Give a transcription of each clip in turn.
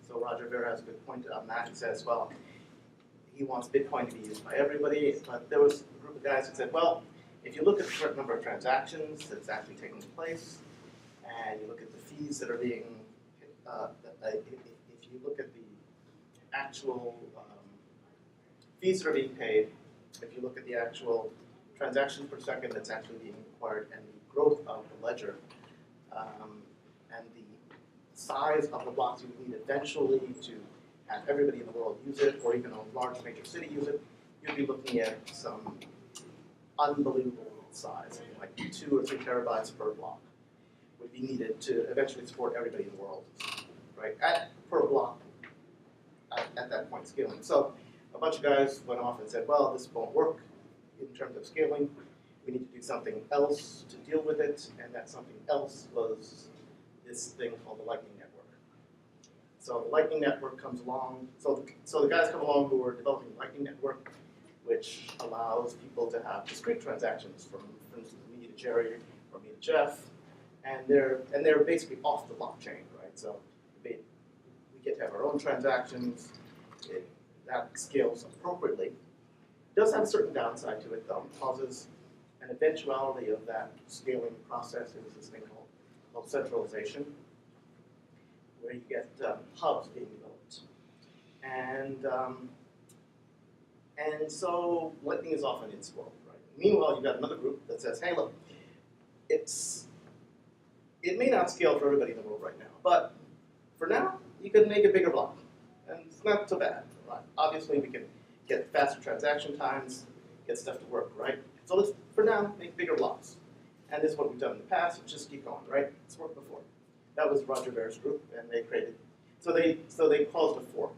So Roger Ver has a good point on that. He says, well, he wants Bitcoin to be used by everybody, but there was a group of guys that said, well, if you look at the correct number of transactions that's actually taking place, and you look at the fees that are being, if you look at the actual fees that are being paid, if you look at the actual transactions per second that's actually being required, and the growth of the ledger, and the size of the blocks you need eventually to have everybody in the world use it, or even a large major city use it, you'd be looking at some unbelievable size, like 2 or 3 terabytes per block would be needed to eventually support everybody in the world, right? Per block at that point scaling. So a bunch of guys went off and said, well, this won't work in terms of scaling. We need to do something else to deal with it, and that something else was this thing called the Lightning Network. So the Lightning Network comes along. So the guys come along who are developing the Lightning Network, which allows people to have discrete transactions from instance, me to Jerry or me to Jeff, and they're basically off the blockchain, right? So we get to have our own transactions. That scales appropriately. It does have a certain downside to it, though. It causes an eventuality of that scaling process. It is this thing called centralization, where you get hubs being developed. And so Lightning is off in its world, right? Meanwhile, you've got another group that says, hey, look, it may not scale for everybody in the world right now, but for now, you can make a bigger block. And it's not so bad, right? Obviously, we can get faster transaction times, get stuff to work, right? So let's, for now, make bigger blocks. And this is what we've done in the past, which just keep going, right? It's worked before. That was Roger Ver's group, and they created, so they caused a fork.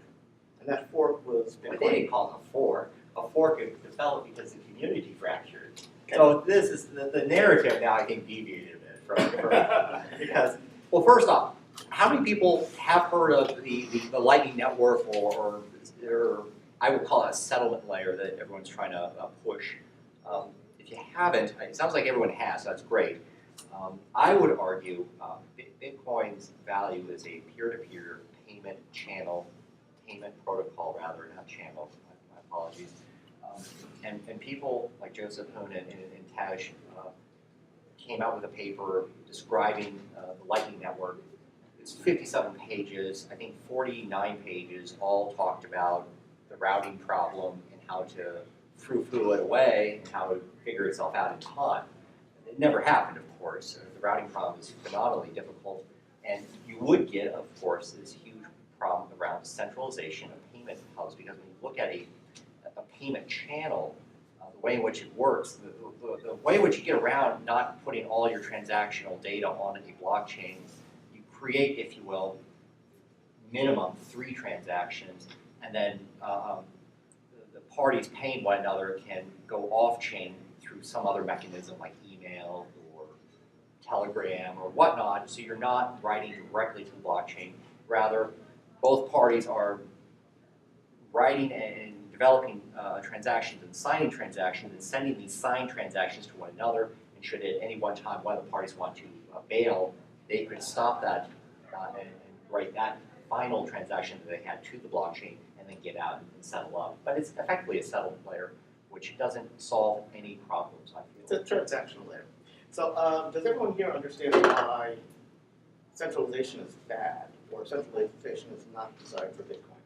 And that fork was Bitcoin. But they didn't call it a fork. A fork developed because the community fractured. Okay. So this is the narrative now, I think, deviated a bit from because, well, first off, how many people have heard of the Lightning Network or I would call it a settlement layer that everyone's trying to push? If you haven't, it sounds like everyone has, so that's great. I would argue Bitcoin's value is a peer-to-peer payment channel, payment protocol rather, not channel, my apologies. And people like Joseph Hoon and Taj came out with a paper describing the Lightning Network. It's 57 pages, I think 49 pages, all talked about the routing problem and how to frou-frou it away and how to figure itself out in time. It never happened, of course. The routing problem is phenomenally difficult. And you would get, of course, this huge problem around centralization of payment hubs, because when you look at a payment channel, the way in which it works, the way in which you get around not putting all your transactional data on a blockchain, you create, if you will, minimum 3 transactions, and then the parties paying one another can go off-chain through some other mechanism like email or Telegram or whatnot, so you're not writing directly to the blockchain. Rather, both parties are writing and developing transactions and signing transactions and sending these signed transactions to one another. And should at any one time one of the parties want to bail, they could stop that and write that final transaction that they had to the blockchain and then get out and settle up. But it's effectively a settlement layer, which doesn't solve any problems, I feel. It's a transactional layer. So does everyone here understand why centralization is bad or centralization is not desired for Bitcoin?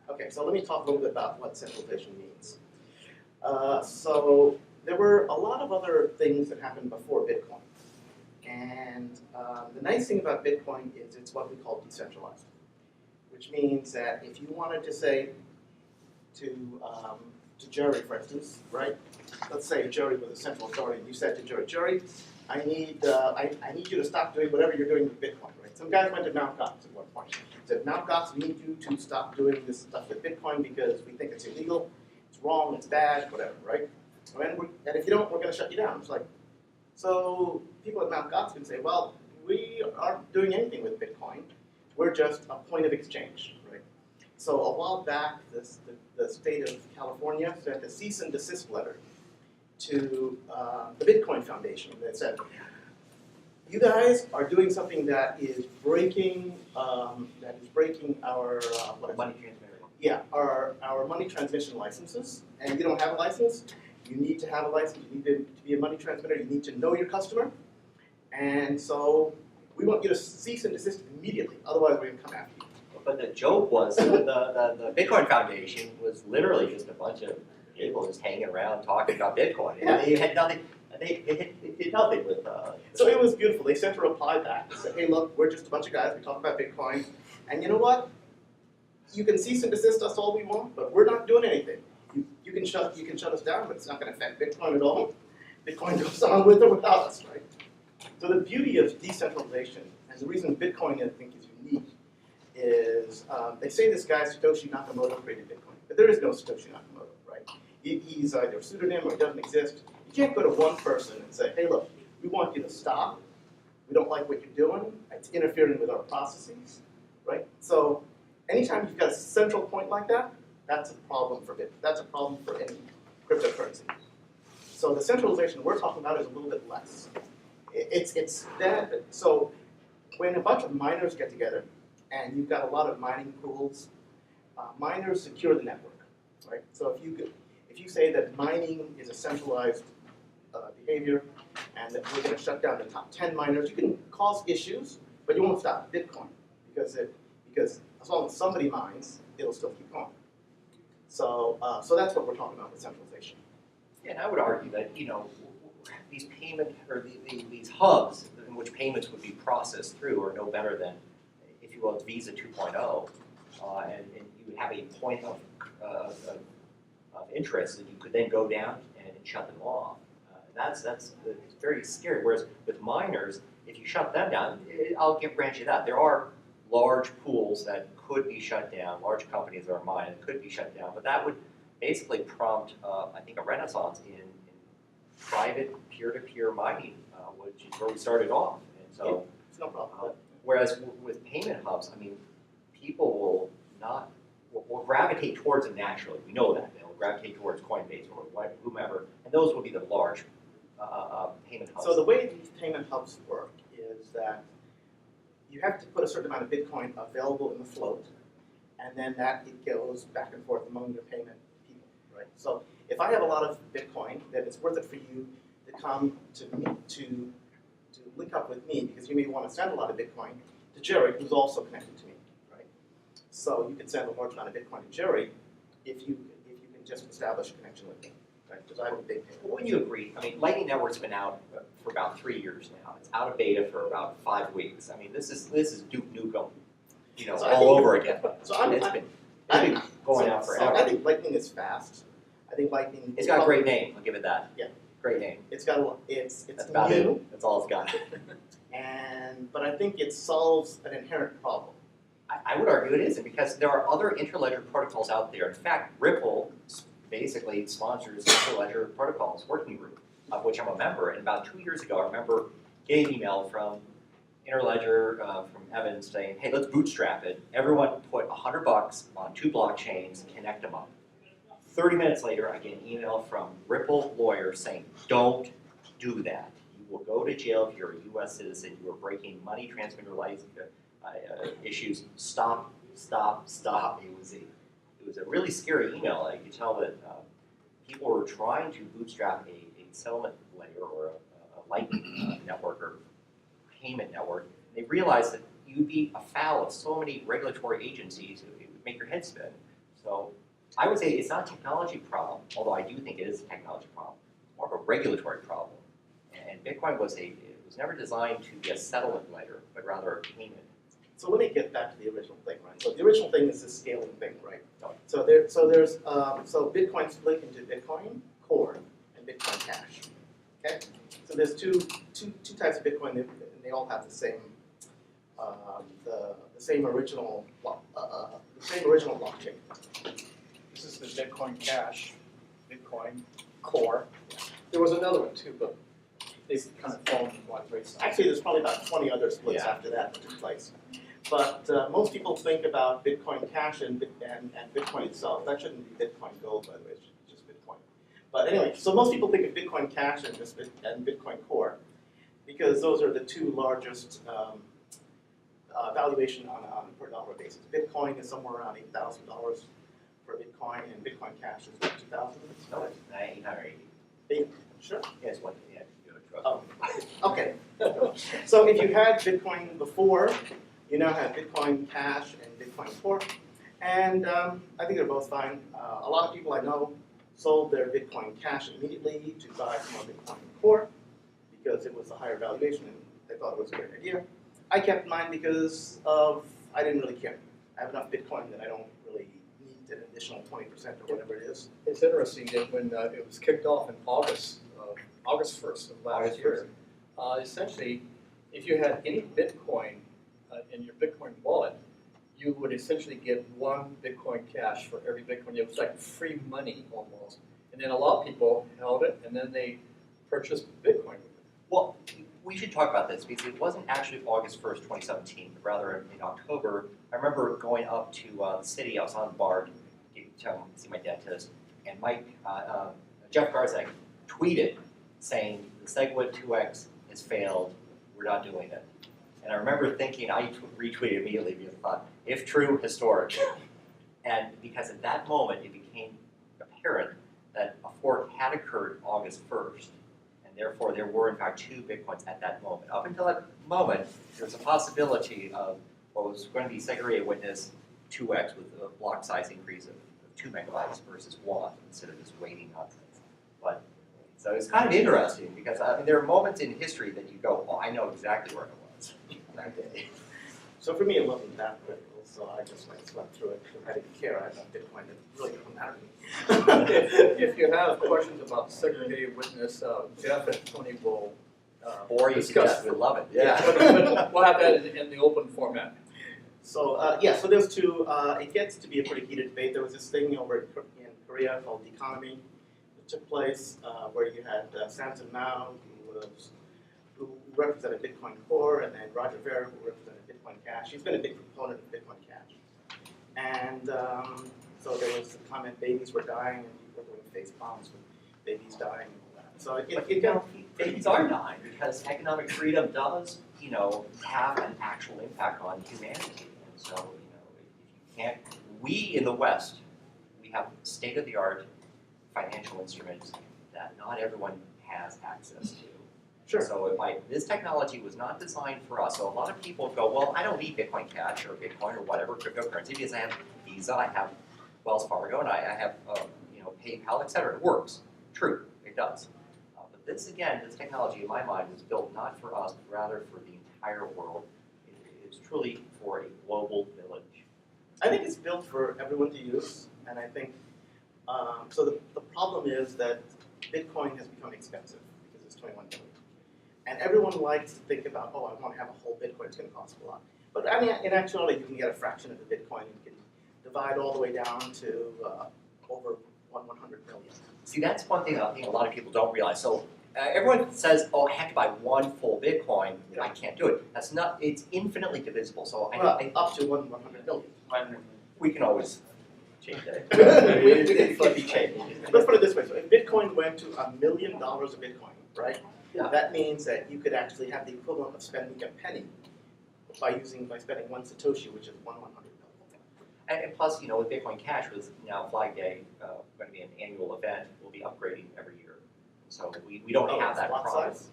Okay, so let me talk a little bit about what centralization means. So there were a lot of other things that happened before Bitcoin. And the nice thing about Bitcoin is it's what we call decentralized, which means that if you wanted to say to Jerry, for instance, right? Let's say Jerry was a central authority, and you said to Jerry, I need you to stop doing whatever you're doing with Bitcoin, right? Some guys went to Mt. Gox at one point. Said, Mt. Gox, we need you to stop doing this stuff with Bitcoin because we think it's illegal, it's wrong, it's bad, whatever, right? And if you don't, we're going to shut you down. It's like, so people at Mt. Gox can say, well, we aren't doing anything with Bitcoin. We're just a point of exchange, right? So a while back, the state of California sent a cease and desist letter to the Bitcoin Foundation that said, you guys are doing something that is breaking our what is Money it? transmitter. Yeah, our money transmission licenses. And if you don't have a license, you need to have a license. You need to be a money transmitter. You need to know your customer. And so we want you to cease and desist immediately. Otherwise, we're going to come after you. But the joke was the Bitcoin Foundation was literally just a bunch of people just hanging around talking about Bitcoin. And they had nothing. They did nothing with. So it was beautiful. They sent a reply back. They said, "Hey, look, we're just a bunch of guys. We talk about Bitcoin, and you know what? You can cease and desist us all we want, but we're not doing anything. You can shut us down, but it's not going to affect Bitcoin at all. Bitcoin goes on with or without us, right?" So the beauty of decentralization, and the reason Bitcoin I think is unique, is they say this guy Satoshi Nakamoto created Bitcoin, but there is no Satoshi Nakamoto, right? He's either a pseudonym or he doesn't exist. You can't go to one person and say, "Hey, look, we want you to stop. We don't like what you're doing. It's interfering with our processes," right? So anytime you've got a central point like that, that's a problem for Bitcoin. That's a problem for any cryptocurrency. So the centralization we're talking about is a little bit less. It's that. So when a bunch of miners get together, and you've got a lot of mining pools, miners secure the network, right? So if you say that mining is a centralized behavior, and that we're going to shut down the top 10 miners, you can cause issues, but you won't stop Bitcoin because as long as somebody mines, it'll still keep going. So that's what we're talking about with centralization. Yeah, and I would argue that these payment or these hubs in which payments would be processed through are no better than, if you will, Visa 2.0, and you would have a point of interest that you could then go down and shut them off. That's very scary. Whereas with miners, if you shut them down, I'll grant you that there are large pools that could be shut down, large companies that are mining that could be shut down, but that would basically prompt, I think, a renaissance in private peer-to-peer mining, which is where we started off. And so, Yeah, it's no problem. Whereas with payment hubs, I mean, people will gravitate towards them naturally. We know that. They'll gravitate towards Coinbase or whomever, and those will be the large payment hubs. So the way these payment hubs work is that you have to put a certain amount of Bitcoin available in the float, and then it goes back and forth among your payment people, right? So if I have a lot of Bitcoin, then it's worth it for you to come to me to link up with me, because you may want to send a lot of Bitcoin to Jerry, who's also connected to me, right? So you can send a large amount of Bitcoin to Jerry if you can just establish a connection with me, right? Because I have a big payment. Wouldn't you agree? I mean, Lightning Network's been out for about 3 years now. It's out of beta for about 5 weeks. I mean, this is Duke Nukem, So all over again. So It's been going out forever. So I think Lightning is fast. I think Lightning. It's got a great name. I'll give it that. Yeah. Great name. It's got a. It's That's about new, it. That's all it's got. but I think it solves an inherent problem. I would argue it isn't, because there are other interledger protocols out there. In fact, Ripple basically sponsors interledger protocols working group, of which I'm a member. And about 2 years ago, I remember getting an email from Interledger, from Evan, saying, "Hey, let's bootstrap it. Everyone put $100 on 2 blockchains, connect them up." 30 minutes later, I get an email from Ripple lawyer saying, "Don't do that. You will go to jail if you're a U.S. citizen. You are breaking money transmitter issues. Stop, stop, stop." It was a really scary email. I could tell that people were trying to bootstrap a settlement layer or a Lightning network or payment network. They realized that you'd be afoul of so many regulatory agencies, it would make your head spin. So I would say it's not a technology problem, although I do think it is a technology problem. It's more of a regulatory problem. And Bitcoin was never designed to be a settlement layer, but rather a payment. So let me get back to the original thing, right? So the original thing is this scaling thing, right? No. So Bitcoin split into Bitcoin Core and Bitcoin Cash. Okay. So there's two types of Bitcoin, and they all have the same original blockchain. This is the Bitcoin Cash, Bitcoin Core. There was another one too, but they kind of fall into one place. Actually, there's probably about 20 other splits Yeah. after that took place. But most people think about Bitcoin Cash and Bitcoin itself. That shouldn't be Bitcoin Gold, by the way. It should be just Bitcoin. But anyway, so most people think of Bitcoin Cash and Bitcoin Core. because those are the two largest valuation on a per dollar basis. Bitcoin is somewhere around $8,000 for Bitcoin, and Bitcoin Cash is what, 2,000? No, it's 880. Sure. Yes, what? Yeah, you go to Oh, okay. So if you had Bitcoin before, you now have Bitcoin Cash and Bitcoin Core, and I think they're both fine. A lot of people I know sold their Bitcoin Cash immediately to buy some more Bitcoin Core because it was a higher valuation and they thought it was a great idea. I kept mine because I didn't really care. I have enough Bitcoin that I don't really need an additional 20% or whatever it is. It's interesting that when it was kicked off in August 1st of last August year, essentially, if you had any Bitcoin in your Bitcoin wallet, you would essentially get 1 Bitcoin Cash for every Bitcoin. It was like free money almost. And then a lot of people held it, and then they purchased Bitcoin with it. Well, we should talk about this because it wasn't actually August 1st, 2017, but rather in October. I remember going up to the city. I was on the bar to see my dentist, and Jeff Garzak tweeted saying the SegWit 2X has failed. We're not doing it. And I remember thinking, I retweeted immediately because I thought, if true, historic. And because at that moment it became apparent that a fork had occurred August 1st. Therefore, there were in fact 2 Bitcoins at that moment. Up until that moment, there was a possibility of what was going to be segregated witness 2x with a block size increase of 2 megabytes versus 1 instead of just waiting nonsense. But so it's kind of interesting because I mean, there are moments in history that you go, oh, I know exactly where I was that day. So for me, it wasn't that critical, so I just swept through it because I didn't care. I had enough Bitcoin that really didn't matter to me. If you have questions about segregated witness, Jeff and Tony will Or you discuss. just would love it. But we'll have that in the open format. So so there's 2. It gets to be a pretty heated debate. There was this thing over in Korea called the economy that took place where you had Samson Mao, who represented Bitcoin Core, and then Roger Ver, who represented Bitcoin Cash. He's been a big proponent of Bitcoin Cash. And so there was the comment babies were dying and people were doing face bombs with babies dying and all that. So Babies are dying because economic freedom does, have an actual impact on humanity. And so, if you can't, we in the West, we have state-of-the-art financial instruments that not everyone has access to. Sure. So this technology was not designed for us. So a lot of people go, well, I don't need Bitcoin Cash or Bitcoin or whatever cryptocurrency because I have Visa, I have Wells Fargo, and I have PayPal, etc. It works. True, it does. But this technology in my mind was built not for us, but rather for the entire world. It's truly for a global village. I think it's built for everyone to use, and I think so. The problem is that Bitcoin has become expensive because it's 21 billion. And everyone likes to think about, oh, I want to have a whole Bitcoin, it's going to cost a lot. But I mean, in actuality, you can get a fraction of the Bitcoin. You can divide all the way down to over 100 million. See, that's one thing I think a lot of people don't realize. So everyone says, oh, I have to buy 1 full Bitcoin. Yeah. I can't do it. That's not, it's infinitely divisible. So Up to 100 billion. We can always change that. It can be changed. Let's put it this way. So if Bitcoin went to $1 million of Bitcoin, right? Yeah. That means that you could actually have the equivalent of spending a penny by spending 1 Satoshi, which is 1/100 million. And plus, with Bitcoin Cash was now Flag Day, going to be an annual event. We'll be upgrading every year. So we don't have that block problem. size?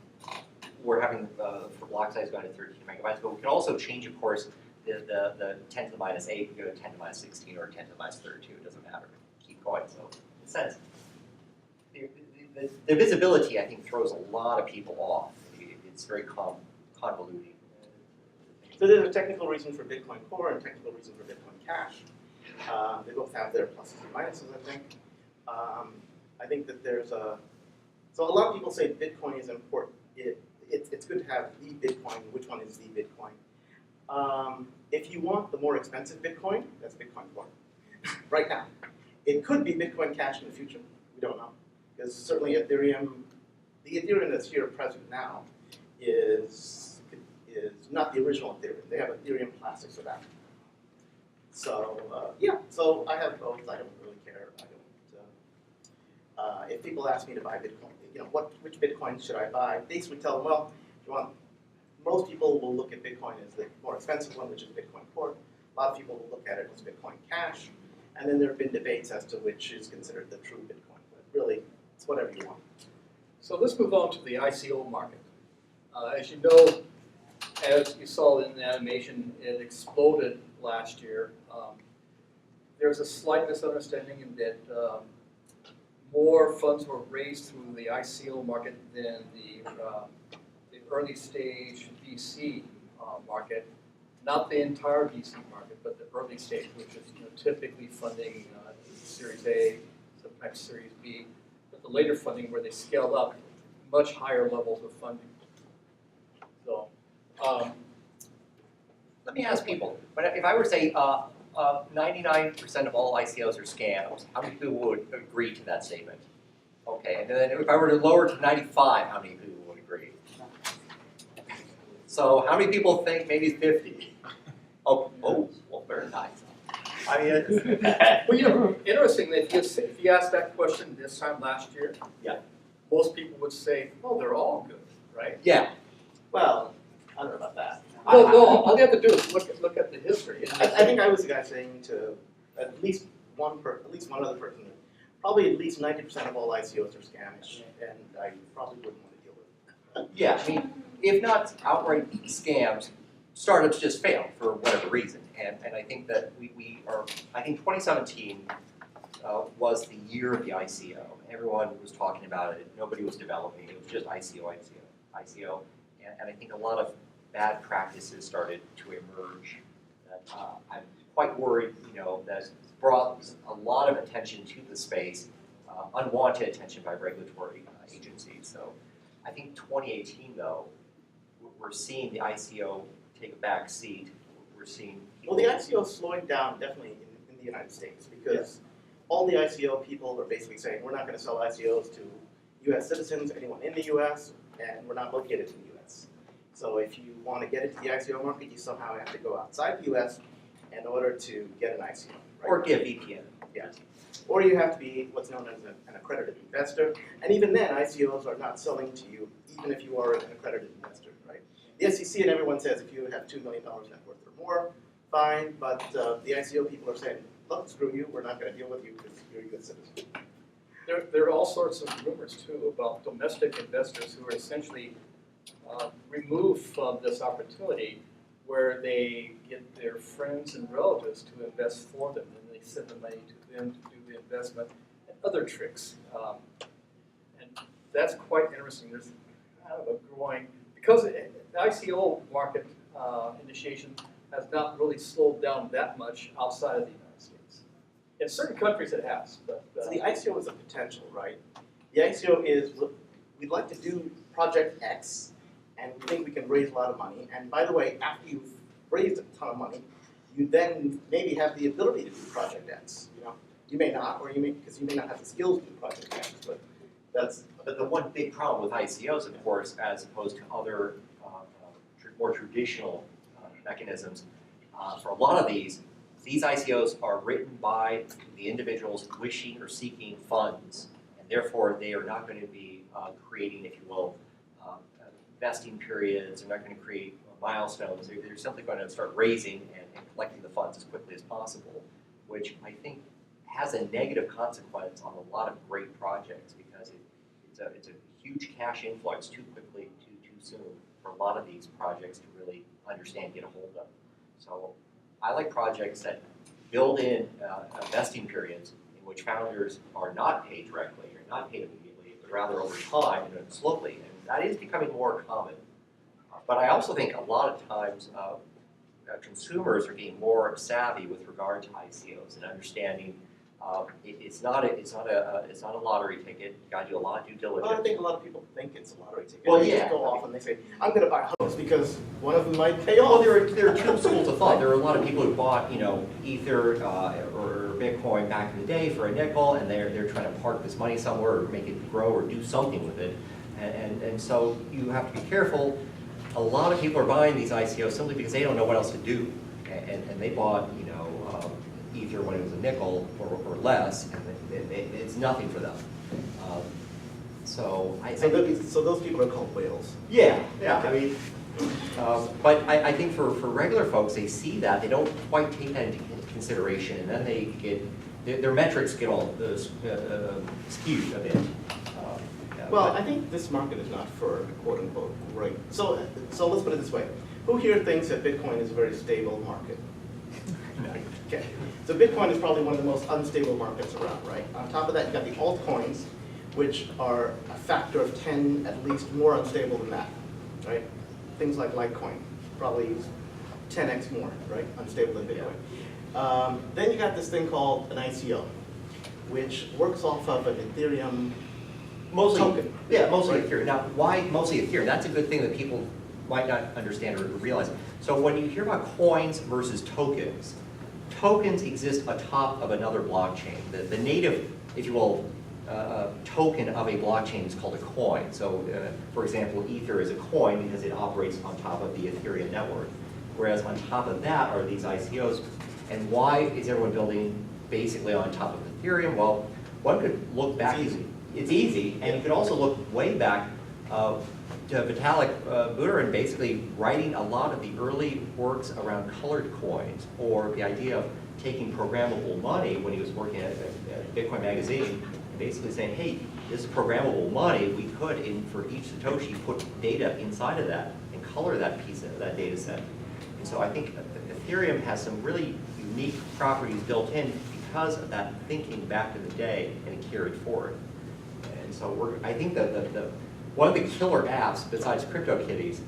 We're having, for block size, going to 13 megabytes, but we can also change, of course, the 10 to the minus 8, we go to 10 to the minus 16 or 10 to the minus 32, it doesn't matter. Keep going. So, in a sense, the visibility, I think, throws a lot of people off. It's very convoluted. So there's a technical reason for Bitcoin Core and a technical reason for Bitcoin Cash. They both have their pluses and minuses, I think. I think that so a lot of people say Bitcoin is important. It's good to have the Bitcoin. Which one is the Bitcoin? If you want the more expensive Bitcoin, that's Bitcoin Core. Right now. It could be Bitcoin Cash in the future. We don't know. Because certainly Ethereum, the Ethereum that's here present now is not the original Ethereum. They have Ethereum Classics or that. So so I have both. I don't really care. If people ask me to buy Bitcoin, which Bitcoin should I buy? Basically tell them, well, most people will look at Bitcoin as the more expensive one, which is Bitcoin Core. A lot of people will look at it as Bitcoin Cash. And then there have been debates as to which is considered the true Bitcoin. But really, it's whatever you want. So let's move on to the ICO market. As you know, as you saw in the animation, it exploded last year. There's a slight misunderstanding in that more funds were raised through the ICO market than the early stage VC market. Not the entire VC market, but the early stage, which is typically funding Series A, sometimes Series B, but the later funding where they scaled up much higher levels of funding. So, Let me ask people, if I were to say 99% of all ICOs are scams, how many people would agree to that statement? Okay, and then if I were to lower to 95, how many people would agree? So how many people think maybe 50? Oh, well, very nice. I mean, well, interestingly, if you asked that question this time last year, yeah, most people would say, "Oh, they're all good, right?" Yeah. Well, I don't know about that. No, all you have to do is look at the history. I think I was the guy saying to at least one other person, probably at least 90% of all ICOs are scams, and I probably wouldn't want to deal with it. Yeah, I mean, if not outright scams, startups just fail for whatever reason. And I think that I think 2017 was the year of the ICO. Everyone was talking about it. Nobody was developing. It was just ICO. And I think a lot of bad practices started to emerge. That I'm quite worried, that brought a lot of attention to the space, unwanted attention by regulatory agencies. So I think 2018, though, we're seeing the ICO take a back seat. We're seeing Well, the ICO is slowing down definitely in the United States because all the ICO people are basically saying we're not going to sell ICOs to U.S. citizens, anyone in the U.S., and we're not located in the U.S. So if you want to get into the ICO market, you somehow have to go outside the U.S. in order to get an ICO. Right? or give VPN. Yeah. Or you have to be what's known as an accredited investor. And even then, ICOs are not selling to you, even if you are an accredited investor, right? The SEC and everyone says if you have $2 million net worth or more, fine. But the ICO people are saying, look, screw you, we're not going to deal with you because you're a U.S. citizen. There are all sorts of rumors, too, about domestic investors who are essentially removed from this opportunity where they get their friends and relatives to invest for them, and they send the money to them to do the investment and other tricks. And that's quite interesting. There's kind of a growing, because the ICO market initiation has not really slowed down that much outside of the United States. In certain countries it has, but... So the ICO is a potential, right? The ICO is, we'd like to do project X, and we think we can raise a lot of money. And by the way, after you've raised a ton of money, you then maybe have the ability to do project X. You may not, or because you may not have the skills to do project X. But But the one big problem with ICOs, of course, as opposed to other more traditional mechanisms, for a lot of these ICOs are written by the individuals wishing or seeking funds, and therefore they are not going to be creating, if you will, vesting periods. They're not going to create milestones. They're simply going to start raising and collecting the funds as quickly as possible, which I think has a negative consequence on a lot of great projects because it's a huge cash influx too quickly, too soon for a lot of these projects to really understand, get a hold of. So I like projects that build in vesting periods in which founders are not paid directly or not paid immediately, but rather over time and slowly. And that is becoming more common. But I also think a lot of times consumers are being more savvy with regard to ICOs and understanding it's not a lottery ticket. You got to do a lot of due diligence. well, I think a lot of people think it's a lottery ticket. Well, they yeah. just go off and they say, I'm going to buy a house because one of them might pay Well, off. there are two schools of thought. There are a lot of people who bought, Ether or Bitcoin back in the day for a nickel, and they're trying to park this money somewhere or make it grow or do something with it. And so you have to be careful. A lot of people are buying these ICOs simply because they don't know what else to do, and they bought, Ether when it was a nickel or less, and it's nothing for them. So So those people are called whales. yeah, I mean, but I think for regular folks, they see that, they don't quite take that into consideration, and then they get, their metrics get all skewed a bit. Well, I think this market is not for quote unquote great. So let's put it this way. Who here thinks that Bitcoin is a very stable market? Okay. So Bitcoin is probably one of the most unstable markets around, right? On top of that, you've got the altcoins, which are a factor of 10 at least more unstable than that, right? Things like Litecoin, probably 10x more, right? Unstable than Bitcoin. Then you got this thing called an ICO, which works off of an Ethereum token. Yeah, mostly right? Ethereum. Now, why mostly Ethereum? That's a good thing that people might not understand or realize. So when you hear about coins versus tokens, tokens exist atop of another blockchain. The native, if you will, token of a blockchain is called a coin. So, for example, Ether is a coin because it operates on top of the Ethereum network. Whereas on top of that are these ICOs. And why is everyone building basically on top of Ethereum? Well, one could look back. It's easy, and you could also look way back to Vitalik Buterin basically writing a lot of the early works around colored coins, or the idea of taking programmable money when he was working at Bitcoin Magazine, and basically saying, hey, this is programmable money. We could, for each Satoshi, put data inside of that and color that piece of that data set. And so I think Ethereum has some really unique properties built in because of that thinking back in the day, and it carried forward. And so I think that one of the killer apps besides CryptoKitties,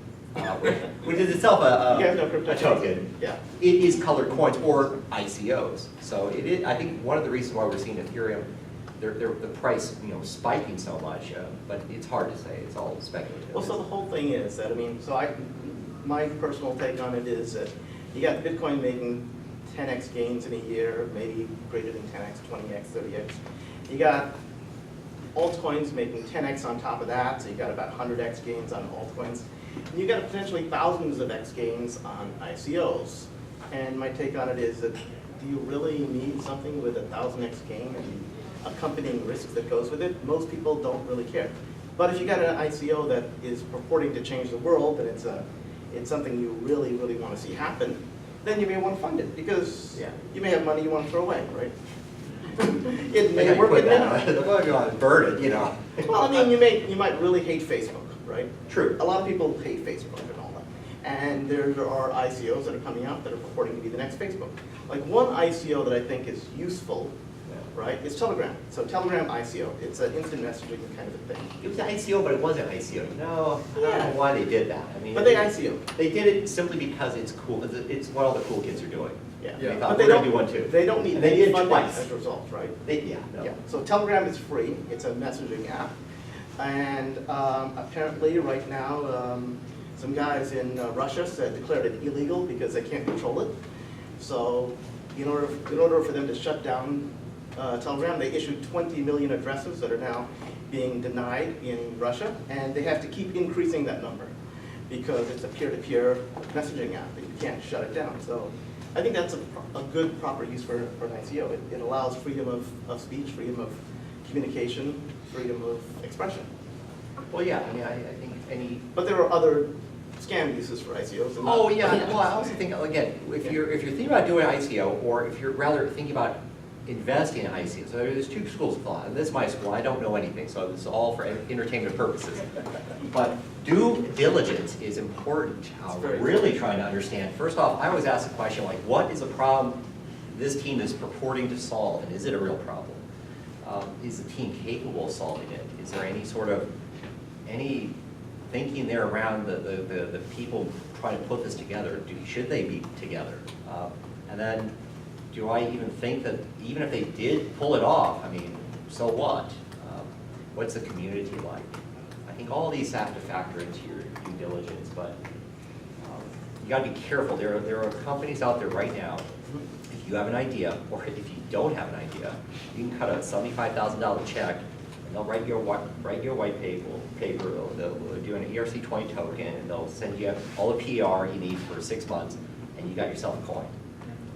which is itself a token, Yeah. it is colored coins or ICOs. So it is, I think one of the reasons why we're seeing Ethereum, the price spiking so much, but it's hard to say. It's all speculative. Well, so the whole thing is that, my personal take on it is that you got Bitcoin making 10x gains in a year, maybe greater than 10x, 20x, 30x. You got altcoins making 10x on top of that, so you got about 100x gains on altcoins. And you got potentially thousands of x gains on ICOs. And my take on it is that, do you really need something with 1,000x gain and accompanying risk that goes with it? Most people don't really care. But if you got an ICO that is purporting to change the world, and it's something you really, really want to see happen, then you may want to fund it, because you may have money you want to throw away, right? It may work, it may not. The bug on burn it, Well, you might really hate Facebook, right? True. A lot of people hate Facebook and all that. And there are ICOs that are coming out that are purporting to be the next Facebook. Like one ICO that I think is useful, right, is Telegram. So Telegram ICO, it's an instant messaging kind of a thing. It was an ICO, but it wasn't ICO. No, I don't know why they did that. But they ICO. They did it simply because it's cool. It's what all the cool kids are doing. Yeah. They But thought they we're going don't to do one too. They don't need And they any did it funding twice. as a result, right? Yeah. So Telegram is free. It's a messaging app. And apparently right now, some guys in Russia declared it illegal because they can't control it. So in order for them to shut down Telegram, they issued 20 million addresses that are now being denied in Russia, and they have to keep increasing that number because it's a peer-to-peer messaging app, and you can't shut it down. So I think that's a good proper use for an ICO. It allows freedom of speech, freedom of communication, freedom of expression. Well, yeah, I think any... But there are other scam uses for ICOs. And Oh, yeah, well, I also think, again, if you're thinking about doing an ICO, or if you're rather thinking about investing in ICO. So there's two schools of thought. And this is my school. I don't know anything, so this is all for entertainment purposes. But due diligence is important. Really trying to understand. First off, I always ask the question, like, what is a problem this team is purporting to solve, and is it a real problem? Is the team capable of solving it? Is there any sort of thinking there around the people trying to put this together? Should they be together? And then, do I even think that even if they did pull it off, so what? What's the community like? I think all these have to factor into your due diligence, but you got to be careful. There are companies out there right now. If you have an idea, or if you don't have an idea, you can cut a $75,000 check, and they'll write your white paper. They'll do an ERC20 token, and they'll send you all the PR you need for 6 months, and you got yourself a coin.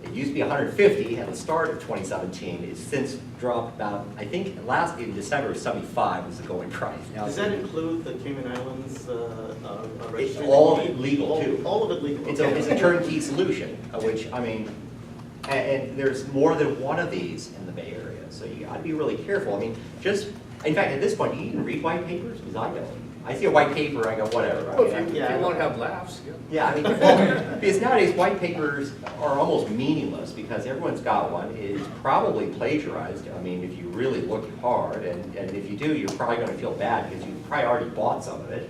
It used to be 150 at the start of 2017. It's since dropped about, I think in December, 75 was the going price. Now Does that include the Cayman Islands registry? all of it legal too. All of it legal. It's a turnkey solution, which, I mean, and there's more than one of these in the Bay Area, so you gotta be really careful. I mean, in fact, at this point, do you even read white papers? Because I don't. I see a white paper, I go, whatever. I Well, mean, if you want to have laughs, yeah. yeah, I mean, well, because nowadays white papers are almost meaningless because everyone's got one. It's probably plagiarized. I mean, if you really look hard, and if you do, you're probably going to feel bad because you probably already bought some of it.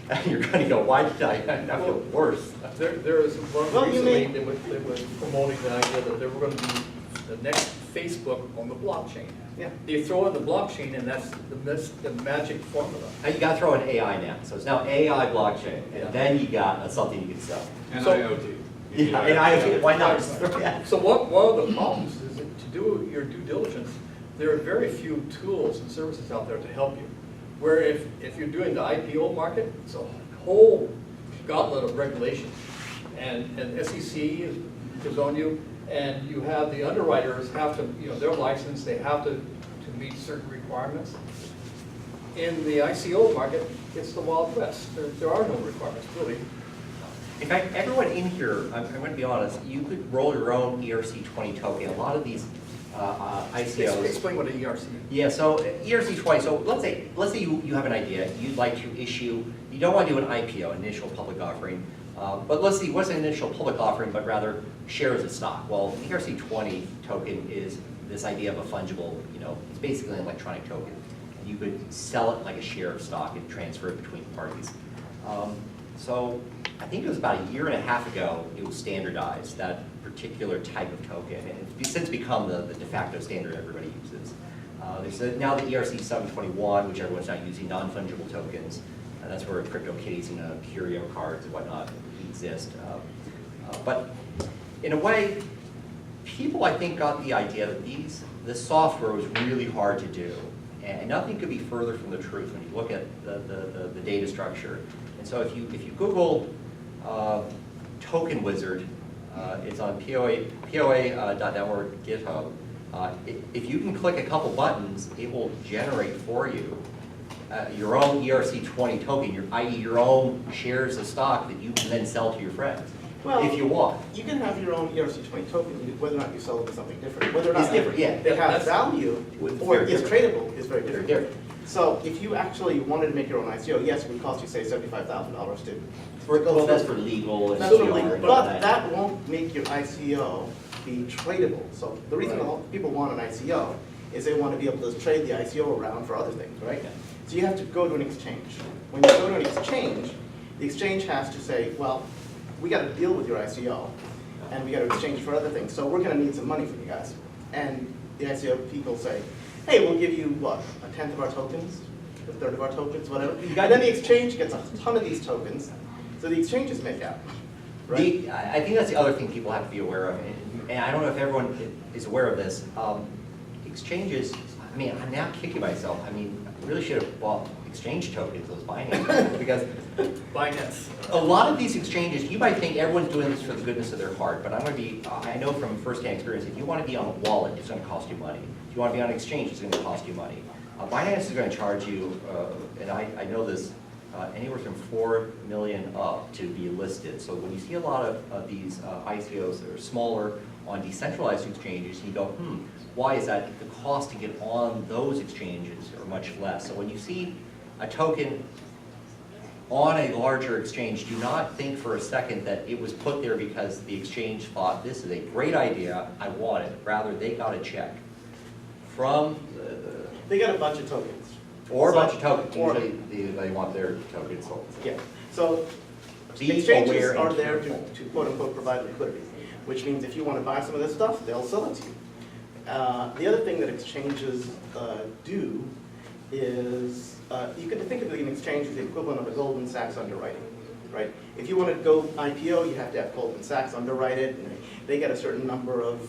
And you're going to go, why did I feel worse? There is one Well, you recently, may- they were promoting the idea that they were going to be the next Facebook on the blockchain. Yeah. You throw in the blockchain and that's the magic formula. And you got to throw in AI now. So it's now AI blockchain. Yeah. And then you got something you can sell. And So- IoT. Yeah, and IoT, why not? Yeah. So one of the problems is that to do your due diligence, there are very few tools and services out there to help you. Where if you're doing the IPO market, it's a whole gauntlet of regulations. And SEC is on you, and you have the underwriters have to, they're licensed, they have to meet certain requirements. In the ICO market, it's the Wild West. There are no requirements, really. In fact, everyone in here, I'm going to be honest, you could roll your own ERC20 token. A lot of these ICOs. Explain what an ERC is. Yeah, so ERC20, so let's say you have an idea, you'd like to issue, you don't want to do an IPO, initial public offering, but let's see, what's an initial public offering, but rather shares of stock? Well, the ERC20 token is this idea of a fungible, it's basically an electronic token. You could sell it like a share of stock and transfer it between parties. So I think it was about a year and a half ago, it was standardized, that particular type of token, and it's since become the de facto standard everybody uses. There's now the ERC 721, which everyone's now using, non-fungible tokens, and that's where CryptoKitties and curio cards and whatnot exist. But in a way, people I think got the idea that this software was really hard to do, and nothing could be further from the truth when you look at the data structure. And so if you Google Token Wizard, it's on POA.network GitHub. If you can click a couple buttons, it will generate for you your own ERC20 token, i.e. your own shares of stock that you can then sell to your friends, if you want. You can have your own ERC20 token, whether or not you sell it to something different. Whether or not It's different, yeah. it has value or is tradable is very different. Very different. So if you actually wanted to make your own ICO, yes, it would cost you, say, $75,000 to Well, that's for legal and That's for PR legal, and all but that won't make your ICO be tradable. So the reason people want an ICO is they want to be able to trade the ICO around for other things, right? Yeah. So you have to go to an exchange. When you go to an exchange, the exchange has to say, well, we got to deal with your ICO, and we got to exchange for other things. So we're going to need some money from you guys. And the ICO people say, hey, we'll give you, what, a tenth of our tokens, a third of our tokens, whatever. And then the exchange gets a ton of these tokens, so the exchanges make out, right? I think that's the other thing people have to be aware of, and I don't know if everyone is aware of this. Exchanges, I mean, I'm now kicking myself. I mean, I really should have bought exchange tokens, those Binance, because Binance. a lot of these exchanges, you might think everyone's doing this for the goodness of their heart, but I'm going to be, I know from firsthand experience, if you want to be on a wallet, it's going to cost you money. If you want to be on an exchange, it's going to cost you money. Binance is going to charge you, and I know this, anywhere from $4 million up to be listed. So when you see a lot of these ICOs that are smaller on decentralized exchanges, you go, why is that? The cost to get on those exchanges are much less. So when you see a token on a larger exchange, do not think for a second that it was put there because the exchange thought, this is a great idea, I want it. Rather, they got a check from They got a bunch of tokens. or a So- bunch of tokens. or- Usually they want their tokens sold. Yeah, so Be exchanges aware and are there careful. to quote unquote provide liquidity, which means if you want to buy some of this stuff, they'll sell it to you. The other thing that exchanges do is, you can think of an exchange as the equivalent of a Goldman Sachs underwriting, right? If you want to go IPO, you have to have Goldman Sachs underwrite it, and they get a certain number of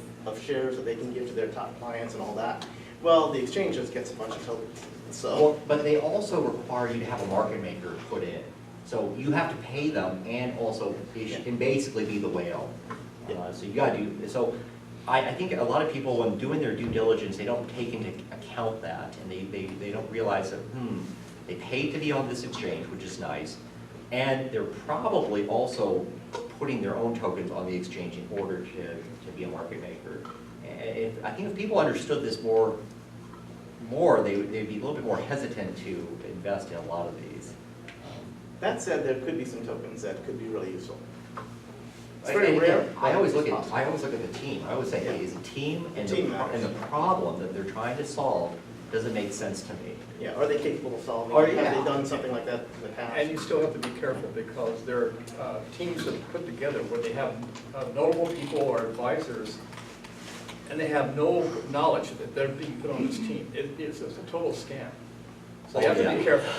shares that they can give to their top clients and all that. Well, the exchange just gets a bunch of tokens, so. Well, but they also require you to have a market maker put in. So you have to pay them and also and basically be the whale. So you gotta do, so I think a lot of people, when doing their due diligence, they don't take into account that, and they don't realize that, they paid to be on this exchange, which is nice, and they're probably also putting their own tokens on the exchange in order to be a market maker. And I think if people understood this more, they'd be a little bit more hesitant to invest in a lot of these. That said, there could be some tokens that could be really useful. It's And very again, rare. I always look It's at possible. the team. I always say, hey, Yeah. is the team and Team the matters. problem that they're trying to solve, does it make sense to me? Yeah, are they capable of solving? Or, Have yeah. they done something like that in the past? And you still have to be careful because there are teams that put together where they have notable people or advisors, and they have no knowledge that they're being put on this team. It's a total scam. So you have to be careful.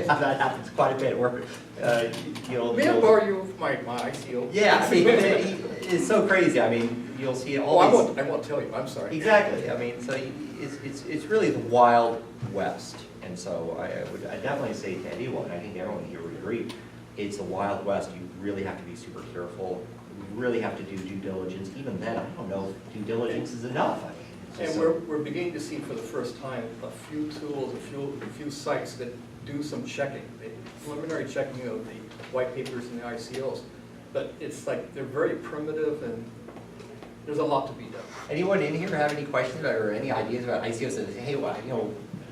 That happens quite a bit, where, May I borrow you my ICO? Yeah, I mean, it's so crazy. I mean, you'll see Oh, all these. I won't tell you, I'm sorry. Exactly. I mean, so it's really the Wild West, and so I definitely say to anyone, I think everyone here would agree, it's the Wild West. You really have to be super careful. You really have to do due diligence. Even then, I don't know if due diligence is enough. I mean, it's And just we're beginning to see for the first time a few tools, a few sites that do some checking, preliminary checking of the white papers and the ICOs. But it's like, they're very primitive and there's a lot to be done. Anyone in here have any questions or any ideas about ICOs? That, hey, well,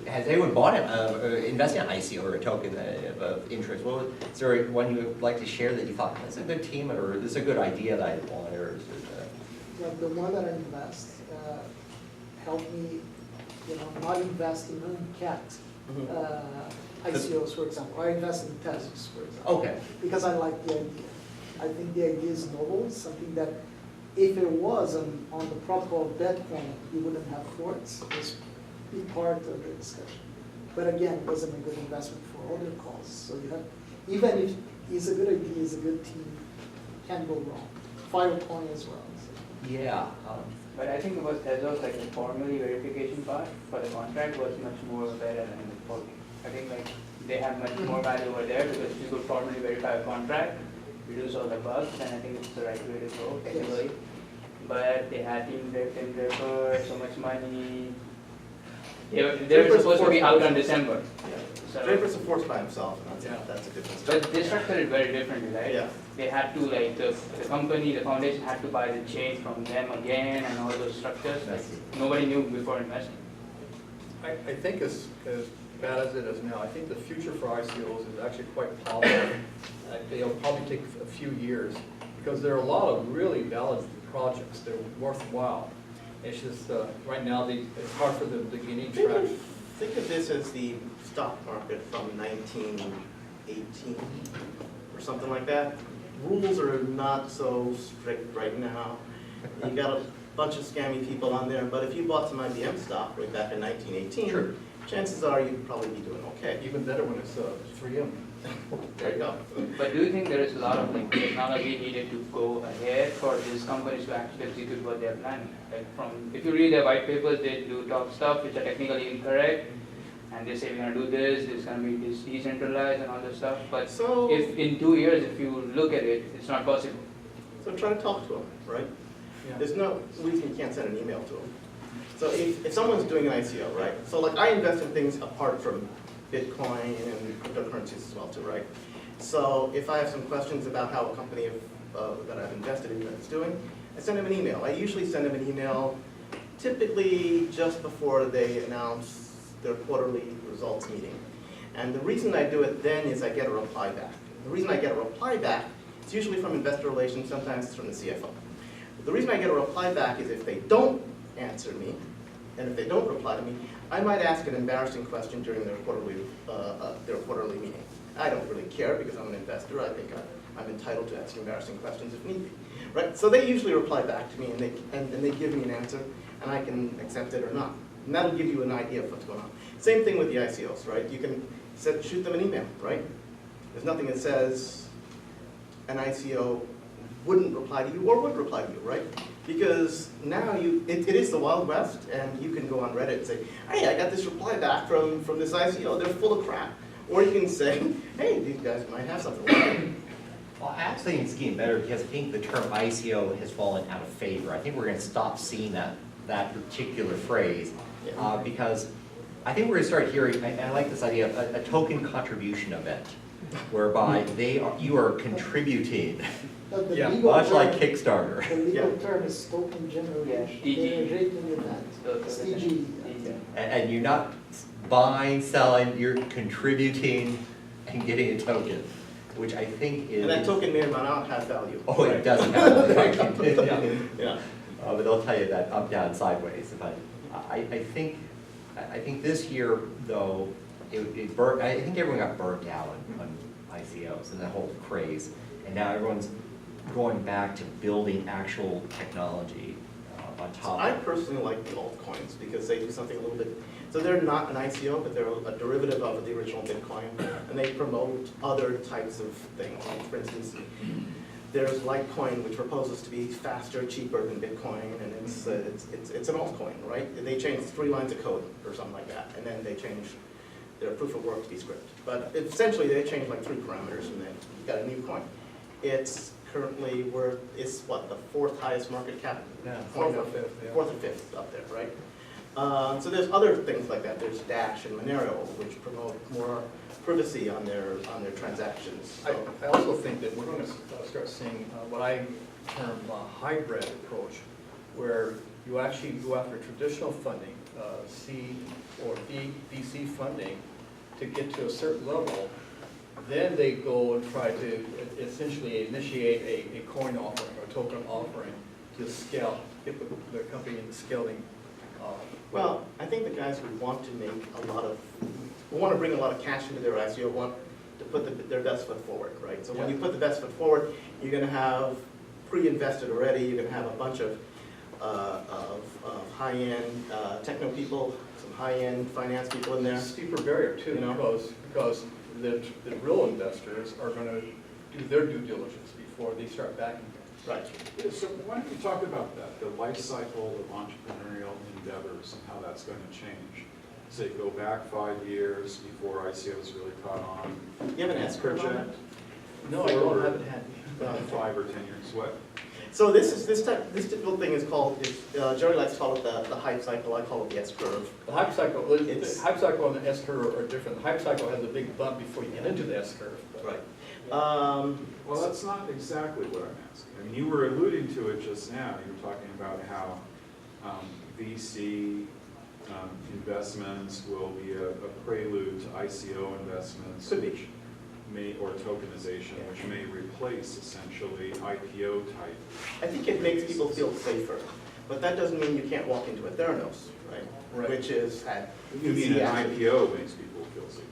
has anyone bought it, invested in an ICO or a token of interest? Well, is there one you would like to share that you thought, that's a good team, or this is a good idea that I bought, or is it, The one that I invest helped me, not invest in uncapped ICOs, for example. I invest in Tesos, for example. Okay. Because I like the idea. I think the idea is novel, something that if it was on the protocol of Bitcoin, you wouldn't have forks. It's be part of the discussion. But again, it wasn't a good investment for other calls. So you have, even if it's a good idea, it's a good team, can't go wrong. Firecoin as well. So. Yeah. But I think it was Tezos, like the formally verification part for the contract was much more better than the forking. I think like they have much more value over there because if you could formally verify a contract, reduce all the bugs, then I think it's the right way to go technically. But they had team drift, so much money. They were supposed to be out on December. Yeah. So, Draper's a force by himself, and Yeah. that's a difference. but they structured it very differently, right? Yeah. They had to like the company, the foundation had to buy the chain from them again and all those structures. Like, nobody knew before investing. I think as bad as it is now, I think the future for ICOs is actually quite positive. They'll probably take a few years because there are a lot of really valid projects. They're worthwhile. It's just right now it's hard for them to gain any traction. Think of this as the stock market from 1918 or something like that. Rules are not so strict right now. You got a bunch of scammy people on there, but if you bought some IBM stock right back in 1918, Sure. chances are you'd probably be doing okay. Even better when it's 3M. There you go. But do you think there is a lot of like technology needed to go ahead for these companies to actually execute what they're planning? Like if you read their white papers, they do talk stuff which are technically incorrect, and they say we're gonna do this, it's gonna be this decentralized and all this stuff. But So, if in 2 years, if you look at it, it's not possible. so try to talk to them, right? Yeah. There's no reason you can't send an email to them. So if someone's doing an ICO, right? So like I invest in things apart from Bitcoin and cryptocurrencies as well too, right? So if I have some questions about how a company that I've invested in is doing, I send them an email. I usually send them an email typically just before they announce their quarterly results meeting. And the reason I do it then is I get a reply back. The reason I get a reply back is usually from investor relations, sometimes it's from the CFO. The reason I get a reply back is if they don't answer me, and if they don't reply to me, I might ask an embarrassing question during their quarterly meeting. I don't really care because I'm an investor. I think I'm entitled to ask embarrassing questions if need be, right? So they usually reply back to me and they give me an answer, and I can accept it or not. And that'll give you an idea of what's going on. Same thing with the ICOs, right? You can shoot them an email, right? There's nothing that says an ICO wouldn't reply to you or would reply to you, right? Because now it is the Wild West, and you can go on Reddit and say, hey, I got this reply back from this ICO, they're full of crap. Or you can say, hey, these guys might have something. Well, I actually think it's getting better because I think the term ICO has fallen out of favor. I think we're gonna stop seeing that particular phrase, because I think we're gonna start hearing, I like this idea of a token contribution event, whereby you are contributing, But the Yeah, legal much like term- Kickstarter. The legal term is token generation, Yeah, TG. generating event, it's TG. And you're not buying, selling, you're contributing and getting a token, which I think is. And that token may or may not have value. Oh, it doesn't have Yeah. Yeah. but they'll tell you that up, down, sideways. But I think this year though, I think everyone got burnt out on ICOs and that whole craze, and now everyone's going back to building actual technology on top. I personally like the altcoins because they do something a little bit, so they're not an ICO, but they're a derivative of the original Bitcoin, and they promote other types of things. Like, for instance, there's Litecoin, which proposes to be faster, cheaper than Bitcoin, and it's an altcoin, right? They changed 3 lines of code or something like that, and then they changed their proof of work to be script. But essentially, they changed like 3 parameters, and then you got a new coin. It's currently it's what, the 4th highest market cap? Yeah. Coin 4th or of- 5th, yeah. 4th or 5th up there, right? So there's other things like that. There's Dash and Monero, which promote more privacy on their transactions. So, I also think that we're going to start seeing what I term a hybrid approach, where you actually go after traditional funding, seed or VC funding, to get to a certain level. Then they go and try to essentially initiate a coin offering or token offering to scale, get the company into scaling. well, I think the guys who want to make who want to bring a lot of cash into their ICO want to put their best foot forward, right? So when you put the best foot forward, you're going to have pre-invested already. You're going to have a bunch of high-end techno people, some high-end finance people in there. Steeper barrier too, You know? because the real investors are going to do their due diligence before they start backing them. Right. Yeah, so why don't you talk about that, the life cycle of entrepreneurial endeavors and how that's going to change? Say, go back 5 years before ICOs really caught on. You have an S-curve on it? No, I don't have it handy. 5 or 10 years, what? So this typical thing is called, Jerry likes to call it the hype cycle. I call it the S-curve. The hype cycle, the hype cycle and the S-curve are different. The hype cycle has a big bump before you get into the S-curve. Right. Well, that's not exactly what I'm asking. I mean, you were alluding to it just now. You were talking about how VC investments will be a prelude to ICO investments. Could be. Which may, or tokenization, which may replace essentially IPO type. I think it makes people feel safer, but that doesn't mean you can't walk into a Theranos, right? Right. Which is at You mean VC an actually. IPO makes people feel safer?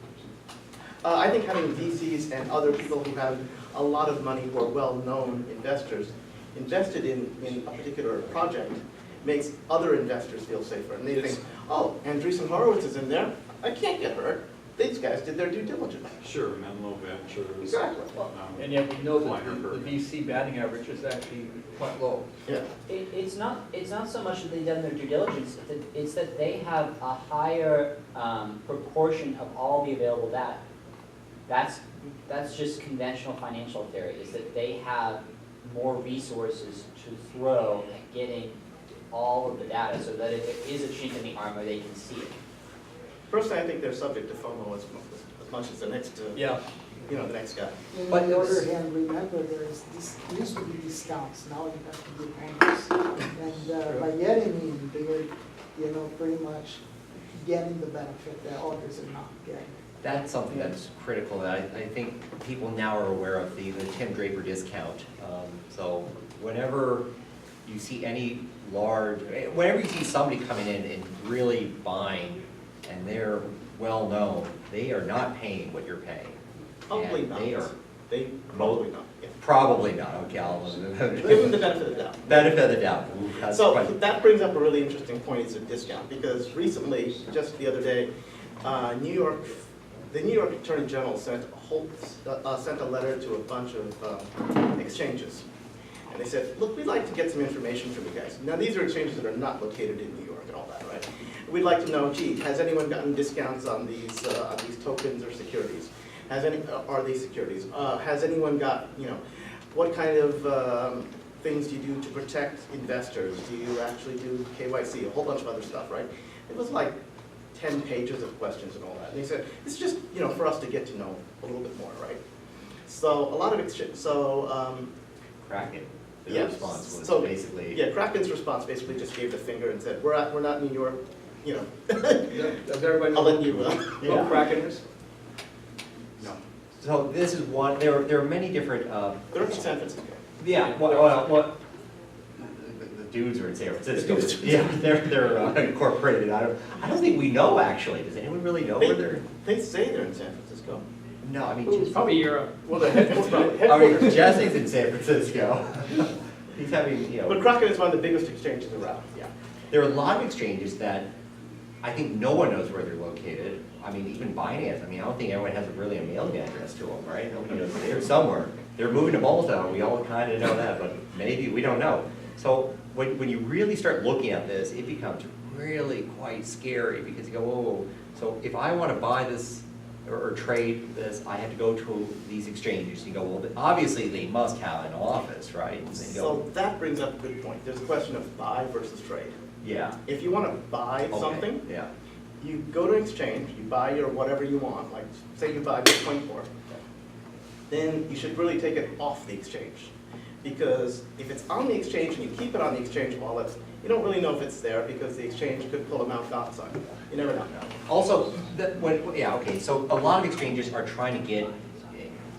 I think having VCs and other people who have a lot of money, who are well-known investors, invested in a particular project makes other investors feel safer. And they think, oh, Andreessen Horowitz is in there, I can't get hurt. These guys did their due diligence. Sure, Menlo Ventures. Exactly. And yet we know that Kleiner the Perkins. VC batting average is actually quite low. Yeah. It's not so much that they've done their due diligence, it's that they have a higher proportion of all the available data. That's just conventional financial theory, is that they have more resources to throw at getting all of the data, so that if there is a chink in the armor, they can see it. Personally, I think they're subject to FOMO as much as the next, Yeah. the next guy. And But on the it's- other hand, remember this used to be discounts, now you have to give honors. And by getting in, they're, pretty much getting the benefit that others are not getting. That's something that's critical, that I think people now are aware of, the Tim Draper discount. So whenever you see whenever you see somebody coming in and really buying, and they're well-known, they are not paying what you're paying. Probably And not. They Probably not. Yeah. probably not, okay, Give them the benefit of the doubt. benefit of the doubt. Ooh, that's So quite- that brings up a really interesting point, it's a discount, because recently, just the other day, the New York Attorney General sent a letter to a bunch of exchanges. And they said, look, we'd like to get some information from you guys. Now, these are exchanges that are not located in New York and all that, right? We'd like to know, gee, has anyone gotten discounts on these tokens or securities? Are these securities? Has anyone got, what kind of things do you do to protect investors? Do you actually do KYC? A whole bunch of other stuff, right? It was like 10 pages of questions and all that. And he said, it's just, for us to get to know a little bit more, right? So a lot of exchange, Kraken, Yeah, their response was so- basically. yeah, Kraken's response basically just gave the finger and said, we're not New York, Does everybody I'll know let you, what Kraken is? no. So this is one, there are many different, They're in San Francisco. yeah, what, the dudes are in San Francisco. The dudes. Yeah, they're incorporated. I don't think we know actually. Does anyone really know where they're? They say they're in San Francisco. No, I mean, It's just, probably Europe. Well, the headquarters. I mean, Jesse's in San Francisco. He's having, But Kraken is one of the biggest exchanges around, yeah. there are a lot of exchanges that I think no one knows where they're located. I mean, even Binance, I don't think anyone has really a mailing address to them, right? Nobody knows, they're somewhere. They're moving to Malta, we all kind of know that, but maybe we don't know. So when you really start looking at this, it becomes really quite scary because you go, whoa, so if I want to buy this or trade this, I have to go to these exchanges. You go, well, obviously they must have an office, right? And they go, So that brings up a good point. There's a question of buy versus trade. yeah. If you want to buy Okay, something, yeah. you go to an exchange, you buy your whatever you want, like say you buy Bitcoin Core, then you should really take it off the exchange. Because if it's on the exchange and you keep it on the exchange wallet, you don't really know if it's there because the exchange could pull a Mt. Gox on you. You never know. Also, so a lot of exchanges are trying to get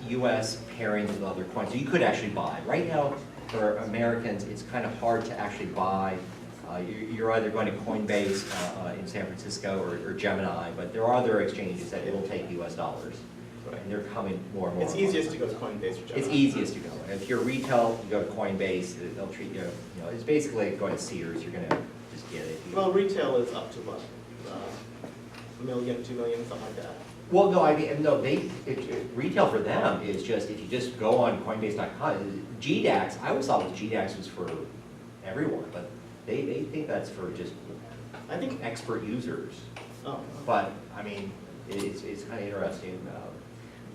US pairings with other coins, so you could actually buy. Right now, for Americans, it's kind of hard to actually buy. You're either going to Coinbase in San Francisco or Gemini, but there are other exchanges that will take US dollars. And they're coming more and more. It's easiest to go to Coinbase or Gemini. It's easiest to go. If you're retail, you go to Coinbase, they'll treat you, it's basically like going to Sears, you're gonna just get it. Well, retail is up to what? $1 million, $2 million, something like that. Well, no, retail for them is just, if you just go on Coinbase.com, GDAX, I always thought GDAX was for everyone, but they think that's for just I think, expert users. oh, But, it's kind of interesting.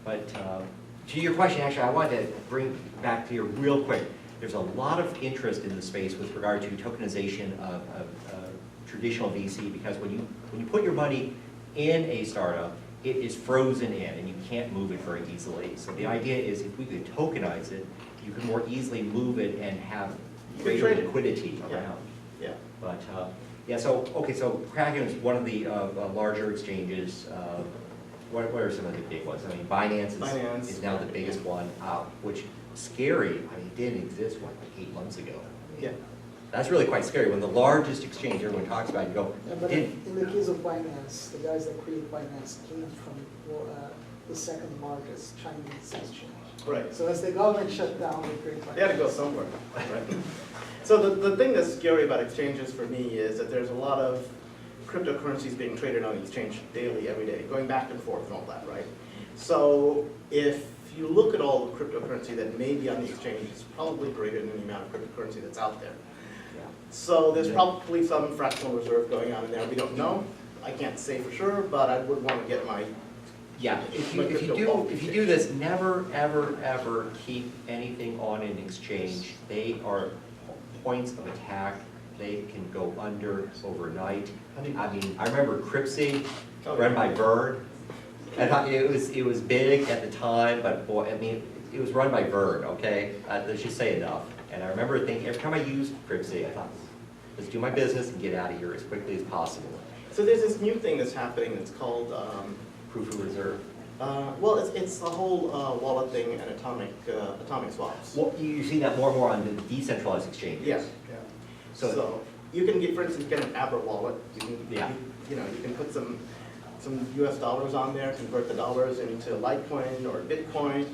But to your question, actually, I wanted to bring back to you real quick. There's a lot of interest in the space with regard to tokenization of traditional VC, because when you put your money in a startup, it is frozen in and you can't move it very easily. So the idea is if we could tokenize it, you could more easily move it and have You could greater trade it. liquidity Yeah. around. yeah. But, so Kraken is one of the larger exchanges. What are some of the big ones? Binance Binance. is now the biggest one, which scary, it didn't exist, like 8 months ago. Yeah. That's really quite scary. When the largest exchange everyone talks about, you go, Yeah, but didn't, in the case of Binance, the guys that created Binance came from the second largest Chinese exchange. Right. So as the government shut down, they created Binance. They had to go somewhere, right? So the thing that's scary about exchanges for me is that there's a lot of cryptocurrencies being traded on the exchange daily, every day, going back and forth and all that, right? So if you look at all the cryptocurrency that may be on the exchange, it's probably greater than the amount of cryptocurrency that's out there. So there's probably some fractional reserve going on in there. We don't know. I can't say for sure, but I would want to get my yeah, if you do this, never, ever, ever keep anything on an exchange. They are points of attack. They can go under overnight. I remember Cryptsy, run by Vern. And it was big at the time, but boy, it was run by Vern, okay? Let's just say enough. And I remember thinking, every time I used Cryptsy, I thought, let's do my business and get out of here as quickly as possible. So there's this new thing that's happening that's called, Proof of reserve. well, it's the whole wallet thing and atomic swaps. Well, you see that more and more on the decentralized exchanges. Yeah. So, So you can get, for instance, get an Abra wallet. You can, Yeah. you can put some US dollars on there, convert the dollars into Litecoin or Bitcoin,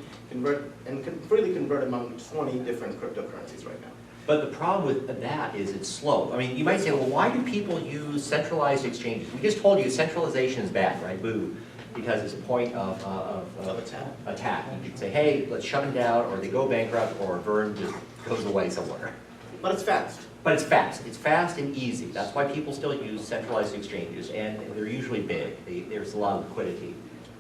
freely convert among 20 different cryptocurrencies right now. but the problem with that is it's slow. You might say, well, why do people use centralized exchanges? We just told you centralization is bad, right? Boo. Because it's a point of attack. You could say, hey, let's shut them down, or they go bankrupt, or Vern just goes away somewhere. But it's fast. But it's fast. It's fast and easy. That's why people still use centralized exchanges, and they're usually big. There's a lot of liquidity.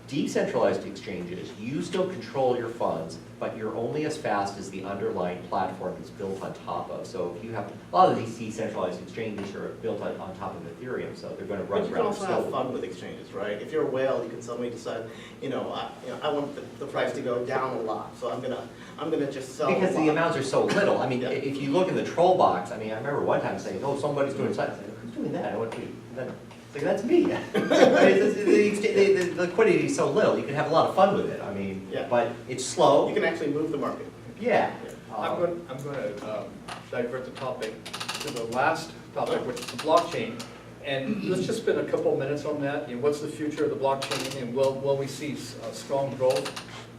Decentralized exchanges, you still control your funds, but you're only as fast as the underlying platform is built on top of. So if you have, a lot of these decentralized exchanges are built on top of Ethereum, so they're gonna run But you can rather also have slowly. fun with exchanges, right? If you're a whale, you can suddenly decide, I want the price to go down a lot, so I'm gonna just sell a lot. Because the amounts are so little, I mean, Yeah. if you look in the troll box, I mean, I remember one time saying, oh, somebody's doing such, I said, who's doing that? I went to, and then, it's like, that's me. The liquidity is so little, you can have a lot of fun with it, I mean, Yeah. but it's slow, You can actually move the market. yeah. I'm going to divert the topic to the last topic, which is the blockchain. And let's just spend a couple of minutes on that. You know, what's the future of the blockchain, and will we see strong growth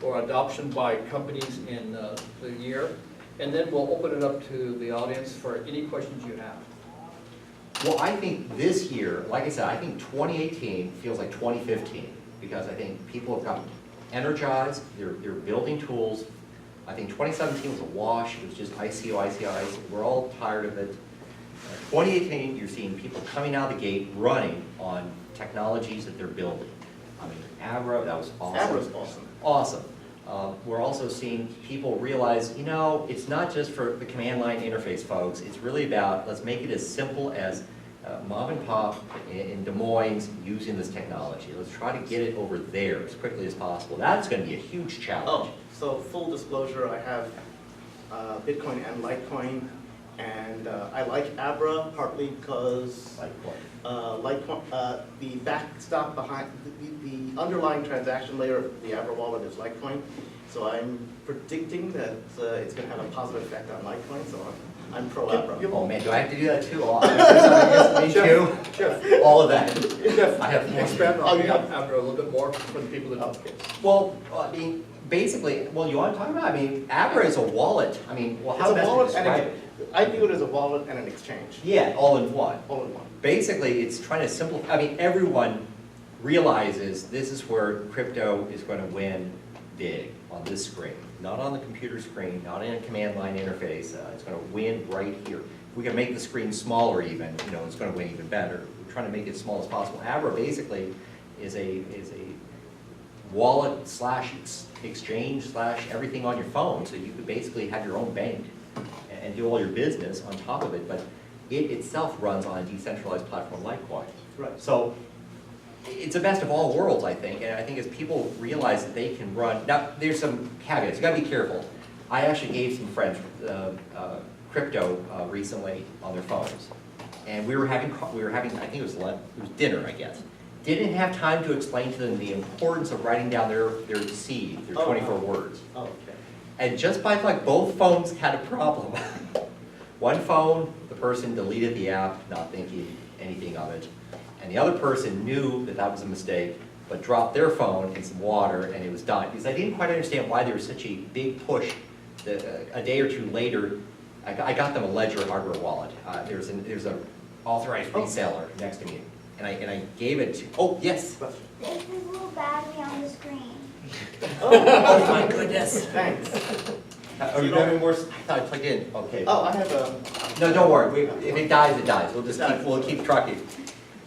or adoption by companies in the year? And then we'll open it up to the audience for any questions you have. Well, I think this year, like I said, I think 2018 feels like 2015, because I think people have gotten energized, they're building tools. I think 2017 was a wash, it was just ICOs, we're all tired of it. 2018, you're seeing people coming out of the gate running on technologies that they're building. I mean, Abra, that was awesome. Abra's awesome. Awesome. We're also seeing people realize, it's not just for the command line interface folks, it's really about, let's make it as simple as mom and pop in Des Moines using this technology. Let's try to get it over there as quickly as possible. That's going to be a huge challenge. Oh, so full disclosure, I have Bitcoin and Litecoin, and I like Abra partly because Like what? Litecoin, the backstop behind, the underlying transaction layer of the Abra wallet is Litecoin. So I'm predicting that it's going to have a positive effect on Litecoin, so I'm pro Abra. Oh man, do I have to do that too? Me too? Jeff, All of that. Jeff, I have more. expand Oh, on you have- Abra a little bit more for the people that don't get it. Well, I mean, basically, well, you want to talk about, I mean, Abra is a wallet. I mean, well, It's how a best to wallet describe and it? I view it as a wallet and an exchange, Yeah, all in one. all in one. Basically, it's trying to simplify, I mean, everyone realizes this is where crypto is going to win big on this screen. Not on the computer screen, not in a command line interface. It's going to win right here. If we can make the screen smaller even, it's going to win even better. We're trying to make it as small as possible. Abra basically is a wallet slash exchange slash everything on your phone. So you could basically have your own bank and do all your business on top of it. But it itself runs on a decentralized platform like Coin. Right. So it's the best of all worlds, I think, and I think as people realize that they can run, now there's some caveats, you gotta be careful. I actually gave some friends crypto recently on their phones, and we were having, I think it was lunch, it was dinner, I guess. Didn't have time to explain to them the importance of writing down their seed, their 24 words. Oh, okay. And just by like both phones had a problem. One phone, the person deleted the app, not thinking anything of it. And the other person knew that that was a mistake, but dropped their phone in some water and it was done. Because I didn't quite understand why there was such a big push. That, a day or two later, I got them a Ledger hardware wallet. There's an authorized reseller next to me. And I gave it to, oh, yes. Question. There's this little battery on the screen. Oh my goodness. Thanks. Are you having more? I thought I plugged in, okay. Oh, I have a, No, don't worry, if it dies, it dies, we'll keep trucking.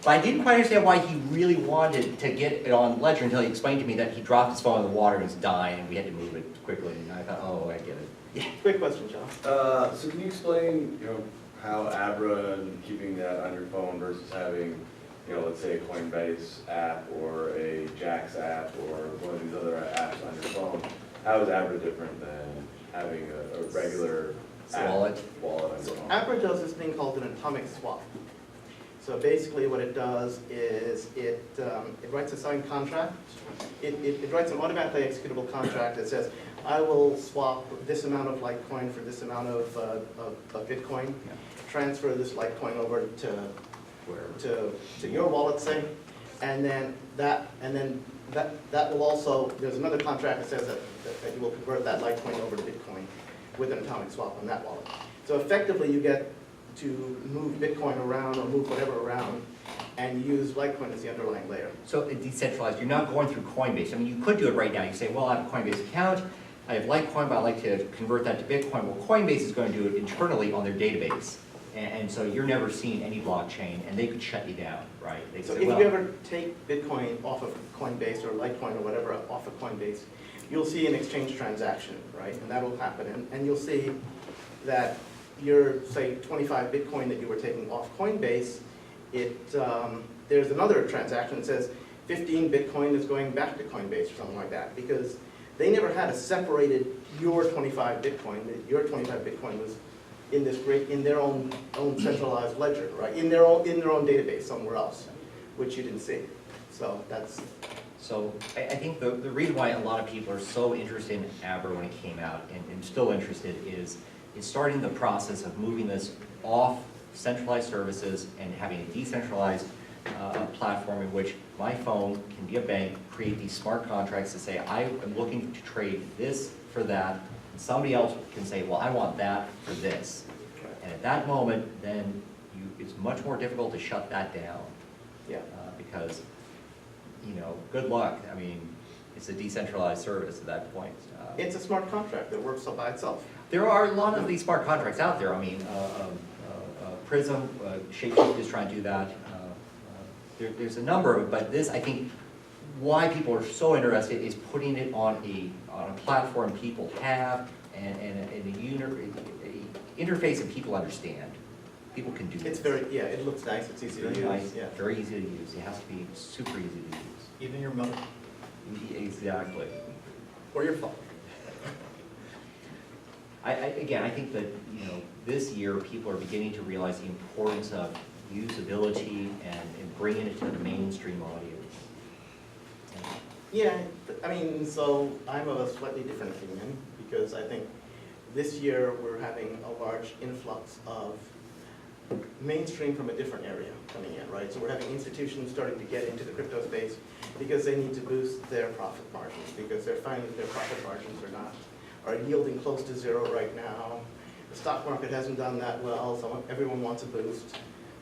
But I didn't quite understand why he really wanted to get it on Ledger until he explained to me that he dropped his phone in the water and it was dying, and we had to move it quickly, and I thought, oh, I get it. Yeah. quick question, John. So can you explain, how Abra and keeping that on your phone versus having, let's say a Coinbase app or a Jax app or one of these other apps on your phone? How is Abra different than having a regular app Wallet. on your phone? Abra does this thing called an atomic swap. So basically what it does is it writes a signed contract. It writes an automatically executable contract that says, I will swap this amount of Litecoin for this amount of Bitcoin, transfer this Litecoin over to your wallet, say, and then that will also, there's another contract that says that you will convert that Litecoin over to Bitcoin with an atomic swap on that wallet. So effectively you get to move Bitcoin around or move whatever around and use Litecoin as the underlying layer. So it's decentralized, you're not going through Coinbase. I mean, you could do it right now. You say, well, I have a Coinbase account, I have Litecoin, but I'd like to convert that to Bitcoin. Well, Coinbase is going to do it internally on their database. And so you're never seeing any blockchain, and they could shut you down, right? They So say, if you well, ever take Bitcoin off of Coinbase or Litecoin or whatever off of Coinbase, you'll see an exchange transaction, right? And that'll happen, and you'll see that your, say, 25 Bitcoin that you were taking off Coinbase, there's another transaction that says 15 Bitcoin is going back to Coinbase or something like that, because they never had a separated your 25 Bitcoin. Your 25 Bitcoin was in their own centralized ledger, right? In their own database somewhere else, which you didn't see. So that's. So I think the reason why a lot of people are so interested in Abra when it came out and still interested is starting the process of moving this off centralized services and having a decentralized platform in which my phone can be a bank, create these smart contracts to say, I am looking to trade this for that, and somebody else can say, well, I want that for this. And at that moment, then it's much more difficult to shut that down. Yeah. Because, good luck. I mean, it's a decentralized service at that point. It's a smart contract that works all by itself. There are a lot of these smart contracts out there. I mean, Prism, Shapeshift is trying to do that. There's a number of it, but this, I think, why people are so interested is putting it on a platform people have and a interface that people understand. People can do this. It looks nice, it's easy to Very use. nice, Yeah. very easy to use. It has to be super easy to use. Even your mother Exactly. or your father. Again, I think that, this year, people are beginning to realize the importance of usability and bringing it to the mainstream audience. Yeah, I mean, so I'm of a slightly different opinion, because I think this year we're having a large influx of mainstream from a different area coming in, right? So we're having institutions starting to get into the crypto space because they need to boost their profit margins, because they're finding that their profit margins are yielding close to zero right now. The stock market hasn't done that well, so everyone wants a boost,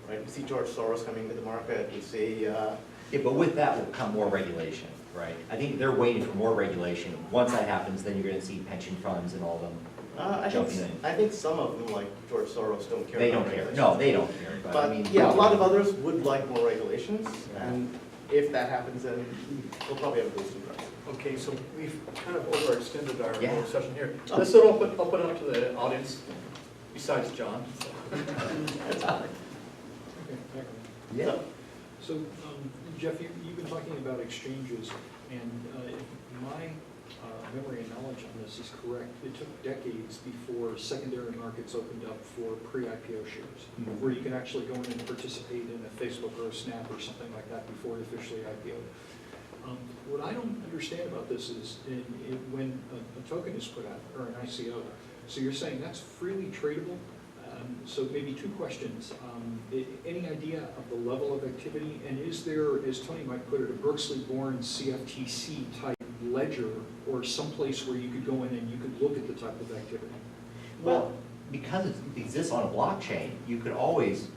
right? We see George Soros coming to the market, we see... Yeah, but with that will come more regulation, right? I think they're waiting for more regulation. Once that happens, then you're going to see pension funds and all of them jumping in. I think some of them, like George Soros, don't care They about don't care. regulations. No, they don't care. But I mean, yeah, a lot of others would like more regulations, Yeah. and if that happens, then we'll probably have a boost in price. Okay, so we've kind of overextended our Yeah. little session here. Let's open it up to the audience, besides John. Yeah. So, Jeff, you've been talking about exchanges, and if my memory and knowledge on this is correct, it took decades before secondary markets opened up for pre-IPO shares, where you can actually go in and participate in a Facebook or a Snap or something like that before it officially IPO'd. What I don't understand about this is when a token is put out, or an ICO, so you're saying that's freely tradable? So maybe two questions. Any idea of the level of activity? And is there, as Tony might put it, a Brooksley-born CFTC type ledger or someplace where you could go in and you could look at the type of activity? Well, because it exists on a blockchain, you could always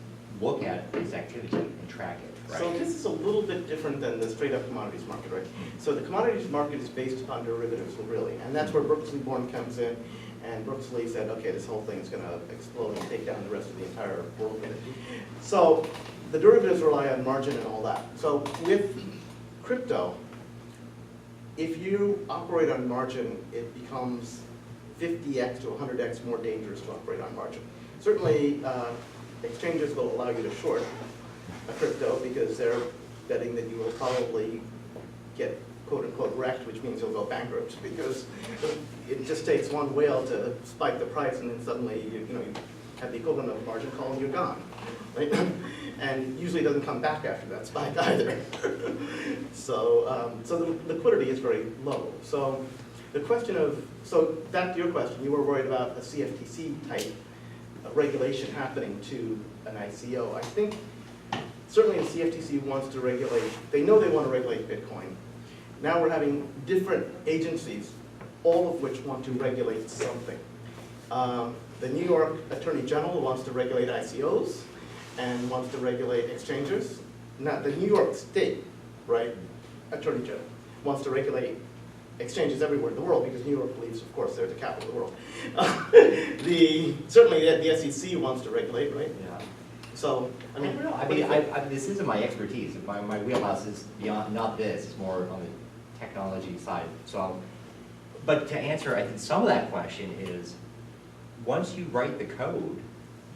look at its activity and track it, right? So this is a little bit different than the straight up commodities market, right? So the commodities market is based upon derivatives, really, and that's where Brooksley-born comes in. And Brooksley said, okay, this whole thing's going to explode and take down the rest of the entire world. So the derivatives rely on margin and all that. So with crypto, if you operate on margin, it becomes 50x to 100x more dangerous to operate on margin. Certainly, exchanges will allow you to short a crypto because they're betting that you will probably get quote-unquote wrecked, which means you'll go bankrupt, because it just takes one whale to spike the price, and then suddenly you have the equivalent of a margin call and you're gone. Right? And usually it doesn't come back after that spike either. So the liquidity is very low. So the question of, so back to your question, you were worried about a CFTC type regulation happening to an ICO. I think certainly the CFTC wants to regulate, they know they want to regulate Bitcoin. Now we're having different agencies, all of which want to regulate something. The New York Attorney General wants to regulate ICOs and wants to regulate exchanges. Now, the New York State, right, Attorney General wants to regulate exchanges everywhere in the world, because New York believes, of course, they're the capital of the world. Certainly the SEC wants to regulate, right? Yeah. So, I mean. I don't know, what do you think? this isn't my expertise, my wheelhouse is beyond, not this, it's more on the technology side, so. But to answer, I think some of that question is, once you write the code,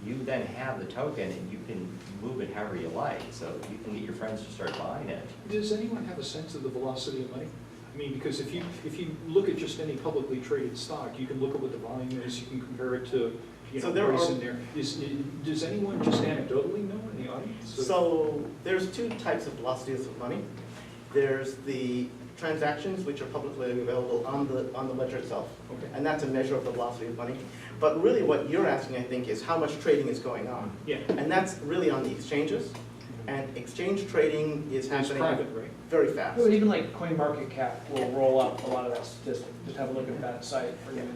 you then have the token and you can move it however you like, so you can get your friends to start buying it. Does anyone have a sense of the velocity of money? I mean, because if you look at just any publicly traded stock, you can look at what the volume is, you can compare it to, So there price are- in there. Does anyone just anecdotally know in the audience? So there's two types of velocities of money. There's the transactions, which are publicly available on the ledger itself. Okay. And that's a measure of the velocity of money. But really what you're asking, I think, is how much trading is going on. Yeah. And that's really on the exchanges. And exchange trading is It's happening private, right? very fast. But even like CoinMarketCap will roll up a lot of that statistic, just have a look at that site for you.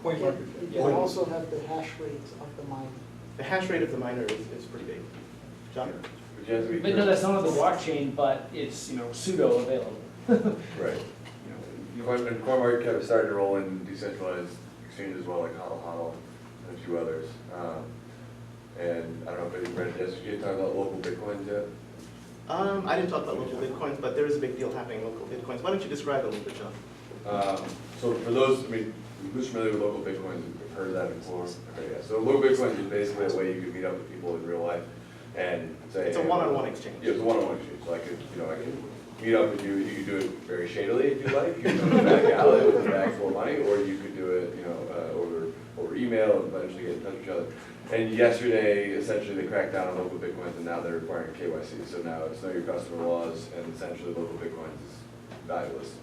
Point You market. you can also have the hash rate of the mine. The hash rate of the miner is pretty big. John? But you have to be But no, careful. that's not on the blockchain, but it's, pseudo available. Right. When CoinMarketCap has started to roll in decentralized exchanges as well, like HODL and a few others. And I don't know if you read it yesterday, you talking about local Bitcoins yet? I didn't talk about local Bitcoins, but there is a big deal happening in local Bitcoins. Why don't you describe it a little bit, John? So for those, who's familiar with local Bitcoins, have heard of that before? Okay, yeah. So local Bitcoins is basically a way you can meet up with people in real life and say. It's a one-on-one exchange. Yeah, it's a one-on-one exchange. So I could meet up with you. You could do it very shadily if you like. You could come to the back alley with a bag full of money, or you could do it, over email and eventually get in touch with each other. And yesterday, essentially, they cracked down on local Bitcoins, and now they're requiring KYC. So now it's know your customer laws, and essentially local Bitcoins is valueless.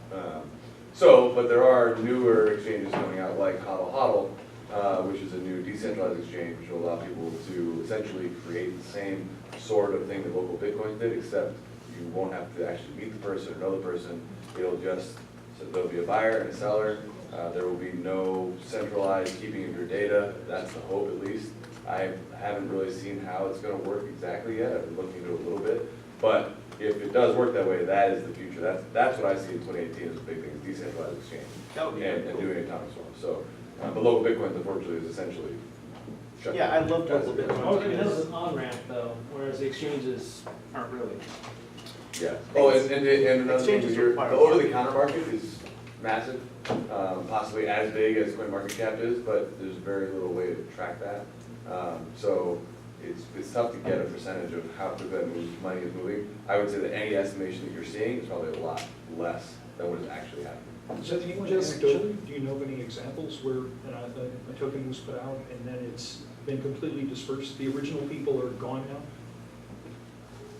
But there are newer exchanges coming out like HODL, which is a new decentralized exchange, which will allow people to essentially create the same sort of thing that local Bitcoins did, except you won't have to actually meet the person or know the person. It'll just, so there'll be a buyer and a seller. There will be no centralized keeping of your data. That's the hope, at least. I haven't really seen how it's going to work exactly yet. I've been looking into it a little bit. But if it does work that way, that is the future. That's what I see in 2018 as a big thing, is decentralized exchange and doing autonomous ones. So, but local Bitcoins, unfortunately, is essentially shut Yeah, I down. love local Oh, Bitcoins. it is an on-ramp though, whereas the exchanges aren't really. Yeah. Oh, and another thing Exchanges is the require- over-the-counter market is massive, possibly as big as CoinMarketCap is, but there's very little way to track that. So it's tough to get a percentage of how quickly that money is moving. I would say that any estimation that you're seeing is probably a lot less than what is actually happening. Does anyone anecdotally, do you know of any examples where a token was put out and then it's been completely dispersed? The original people are gone now?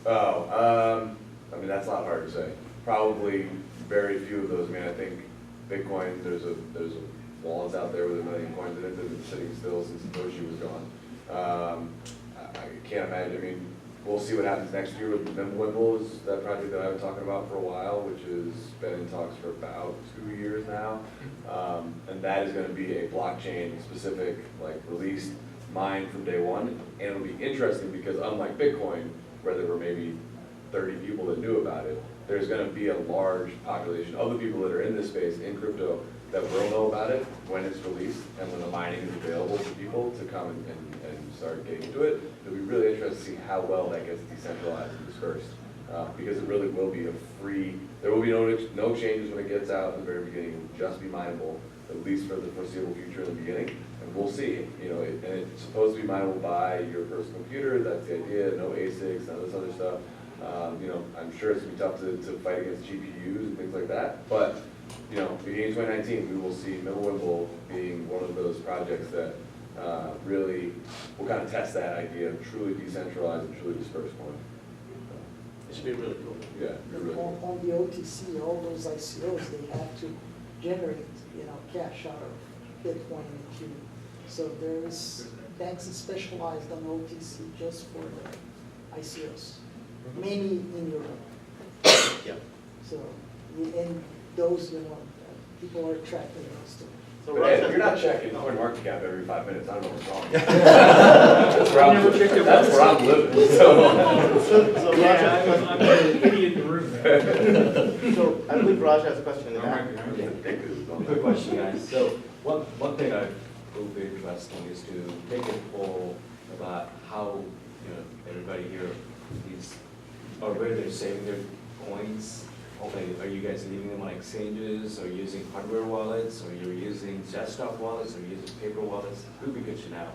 Oh, that's a lot hard to say. Probably very few of those. I think Bitcoin, there's a wallet out there with 1 million coins in it that have been sitting still since Satoshi was gone. I can't imagine. We'll see what happens next year with Mimblewimble, is that project that I've been talking about for a while, which has been in talks for about 2 years now. And that is going to be a blockchain-specific, released mine from day one. And it'll be interesting because unlike Bitcoin, where there were maybe 30 people that knew about it, there's going to be a large population of the people that are in this space in crypto that will know about it when it's released and when the mining is available for people to come and start getting into it. It'll be really interesting to see how well that gets decentralized and dispersed, because it really will be a free, there will be no changes when it gets out in the very beginning. It will just be mineable, at least for the foreseeable future in the beginning, and we'll see. And it's supposed to be mineable by your personal computer. That's the idea. No ASICs, none of this other stuff. I'm sure it's going to be tough to fight against GPUs and things like that, but beginning in 2019, we will see Mimblewimble being one of those projects that really will kind of test that idea of truly decentralized and truly dispersed coin. It should be really cool. Yeah, it'd be really cool. On the OTC, all those ICOs, they have to generate, cash out of Bitcoin and Ethereum. So there's banks that specialized on OTC just for the ICOs, mainly in Europe. Yeah. So, and those, people are attracted to those too. So But Raj hey, has if a you're not question. checking coin market cap every 5 minutes, I don't know what's wrong. Never checked it That's once. where I'm living, so. So Raj Yeah, has a I'm question. the idiot in the room. So I believe Raj has a question in the back. Quick question, guys. So one thing I will be interesting is to take a poll about how, everybody here is, or where they're saving their coins. Like, are you guys leaving them on exchanges, or using hardware wallets, or you're using desktop wallets, or using paper wallets? Who'd be good to know?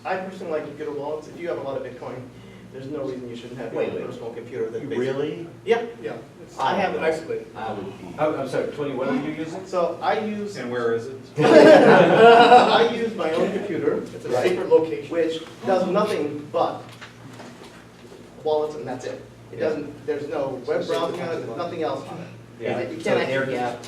I personally like computer wallets. If you have a lot of Bitcoin, there's no reason you shouldn't have your own Wait. personal computer that basically. Really? Yeah, Yeah. I have it. Isolated. I would be. I'm sorry, Tony, what are you using? So I use, And where is it? I use my own computer, It's a secret location. which does nothing but wallets and that's it. It doesn't, there's no web browsing on it, there's nothing else on it. Yeah, You so can't an air actually- gap,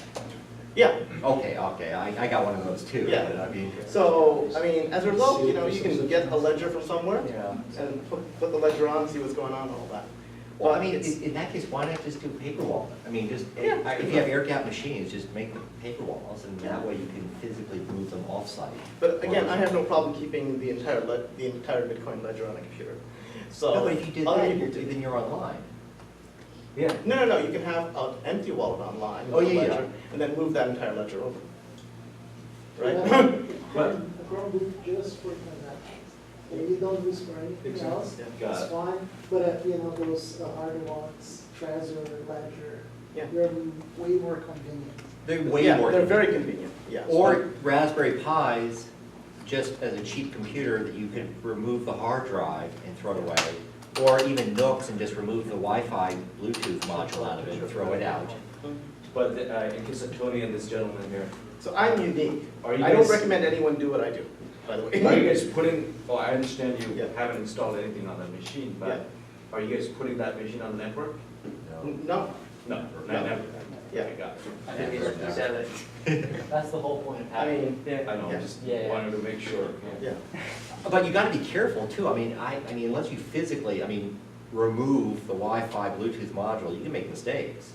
Yeah, okay, I got one of those too, Yeah. but I mean. so, I mean, as a result, you know, you can get a ledger from somewhere Yeah. and put the ledger on, see what's going on and all that. Well, I But mean, it's- in that case, why not just do paper wallet? I mean, just, Yeah. if you have air gap machines, just make the paper wallets, and that way you can physically move them off-site. But again, I have no problem keeping the entire Bitcoin ledger on a computer. So. No, but if you did other that, people do. then you're online. Yeah. No, you can have an empty wallet online Oh, with a yeah, yeah. ledger, and then move that entire ledger over. Right? A Chromebook just for transactions. And you don't use for anything else, Got it's it. fine. But, those hard wallets, Trezor, Ledger, Yeah. they're way more convenient. They're way Yeah, more. they're very convenient, yes. Or Raspberry Pis, just as a cheap computer that you could remove the hard drive and throw it away. Or even Nooks and just remove the Wi-Fi Bluetooth module out of it and throw it out. But in case of Tony and this gentleman here, So I'm unique. Are you I don't guys- recommend anyone do what I do, by the way. are you guys putting, oh, I understand you Yeah. haven't installed anything on the machine, Yeah. but are you guys putting that machine on the network? No, No, No. never. Yeah. I got it. I think it's sell it. That's the whole point of I having. mean, I know, Yeah. just Yeah. wanted to make sure. yeah. But you gotta be careful too. I mean, unless you physically, remove the Wi-Fi Bluetooth module, you can make mistakes.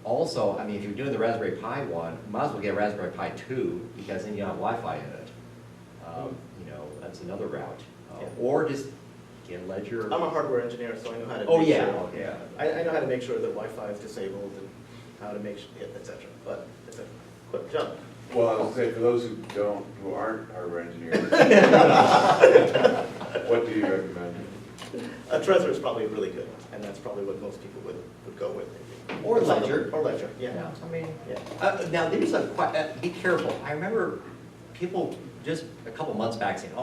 Also, if you're doing the Raspberry Pi one, you might as well get a Raspberry Pi 2, because then you have Wi-Fi in it. That's another route. Yeah. Or just get a Ledger. I'm a hardware engineer, so I know how to. Oh, make yeah, sure- okay. I know how to make sure that Wi-Fi is disabled and how to make, et cetera, but it's a quick jump. Well, I was gonna say, for those who aren't hardware engineers, what do you recommend? A Trezor is probably really good, and that's probably what most people would go with. Or Ledger. Or Ledger, yeah. Yeah. Now, there's be careful. I remember people just a couple months back saying,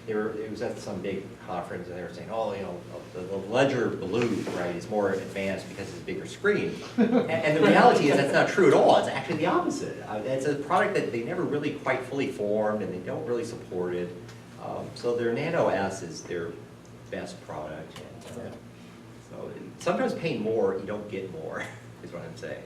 it was at some big conference, and they were saying, the Ledger Blue, right, is more advanced because it's a bigger screen. And the reality is that's not true at all. It's actually the opposite. It's a product that they never really quite fully formed, and they don't really support it. So their Nano S is their best product. And, so sometimes paying more, you don't get more, is what I'm saying.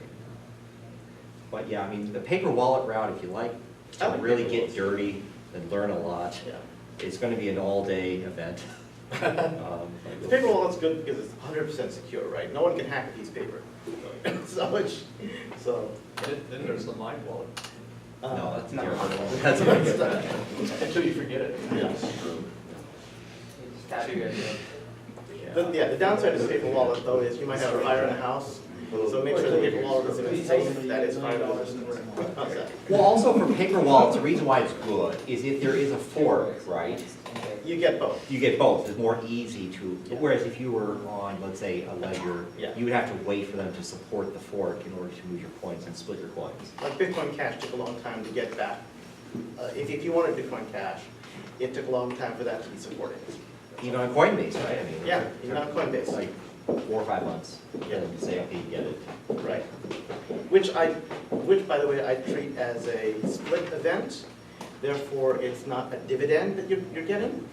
But yeah, the paper wallet route, if you like I to like really paper get wallets. dirty and learn a lot, Yeah. it's going to be an all-day event. The paper wallet's good because it's 100% secure, right? No one can hack a piece of paper. So. Then there's the mind wallet, No, that's no. terrible. That's what I get back. until you forget it. Yeah. Tap your The downside of the paper wallet though is you might have a fire in a house, so make sure the paper wallet is in a safe that is $5. How's that? Well, also for paper wallets, the reason why it's good is if there is a fork, right? You get both. You get both. It's more easy to, whereas if you were on, let's say, a Ledger, Yeah. you would have to wait for them to support the fork in order to move your coins and split your coins. Like Bitcoin Cash took a long time to get back. If you wanted Bitcoin Cash, it took a long time for that to be supported. Even on Coinbase, right? Yeah, even on Coinbase. Like 4 or 5 months, Yeah. and say, okay, you get it. Right. Which by the way, I treat as a split event. Therefore, it's not a dividend that you're getting.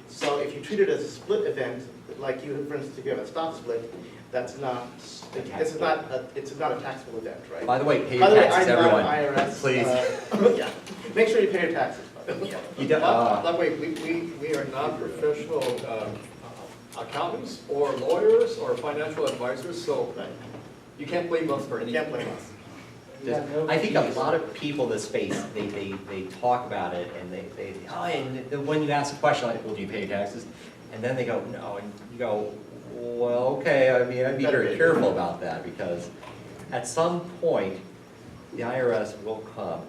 So if you treat it as a split event, like you, for instance, if you have a stock split, it's not a taxable event, right? By the way, pay By your the way, taxes, I'm everyone. not an IRS. Please. Yeah, make sure you pay your taxes. Yeah. You don't, By the way, we are non-professional accountants or lawyers or financial advisors, so Right. You can't blame us for You anything. can't blame us. I think a lot of people in this space, they talk about it and when you ask a question like, well, do you pay taxes? And then they go, no, and you go, well, okay, I mean, I'd be very careful about that because at some point, the IRS will come,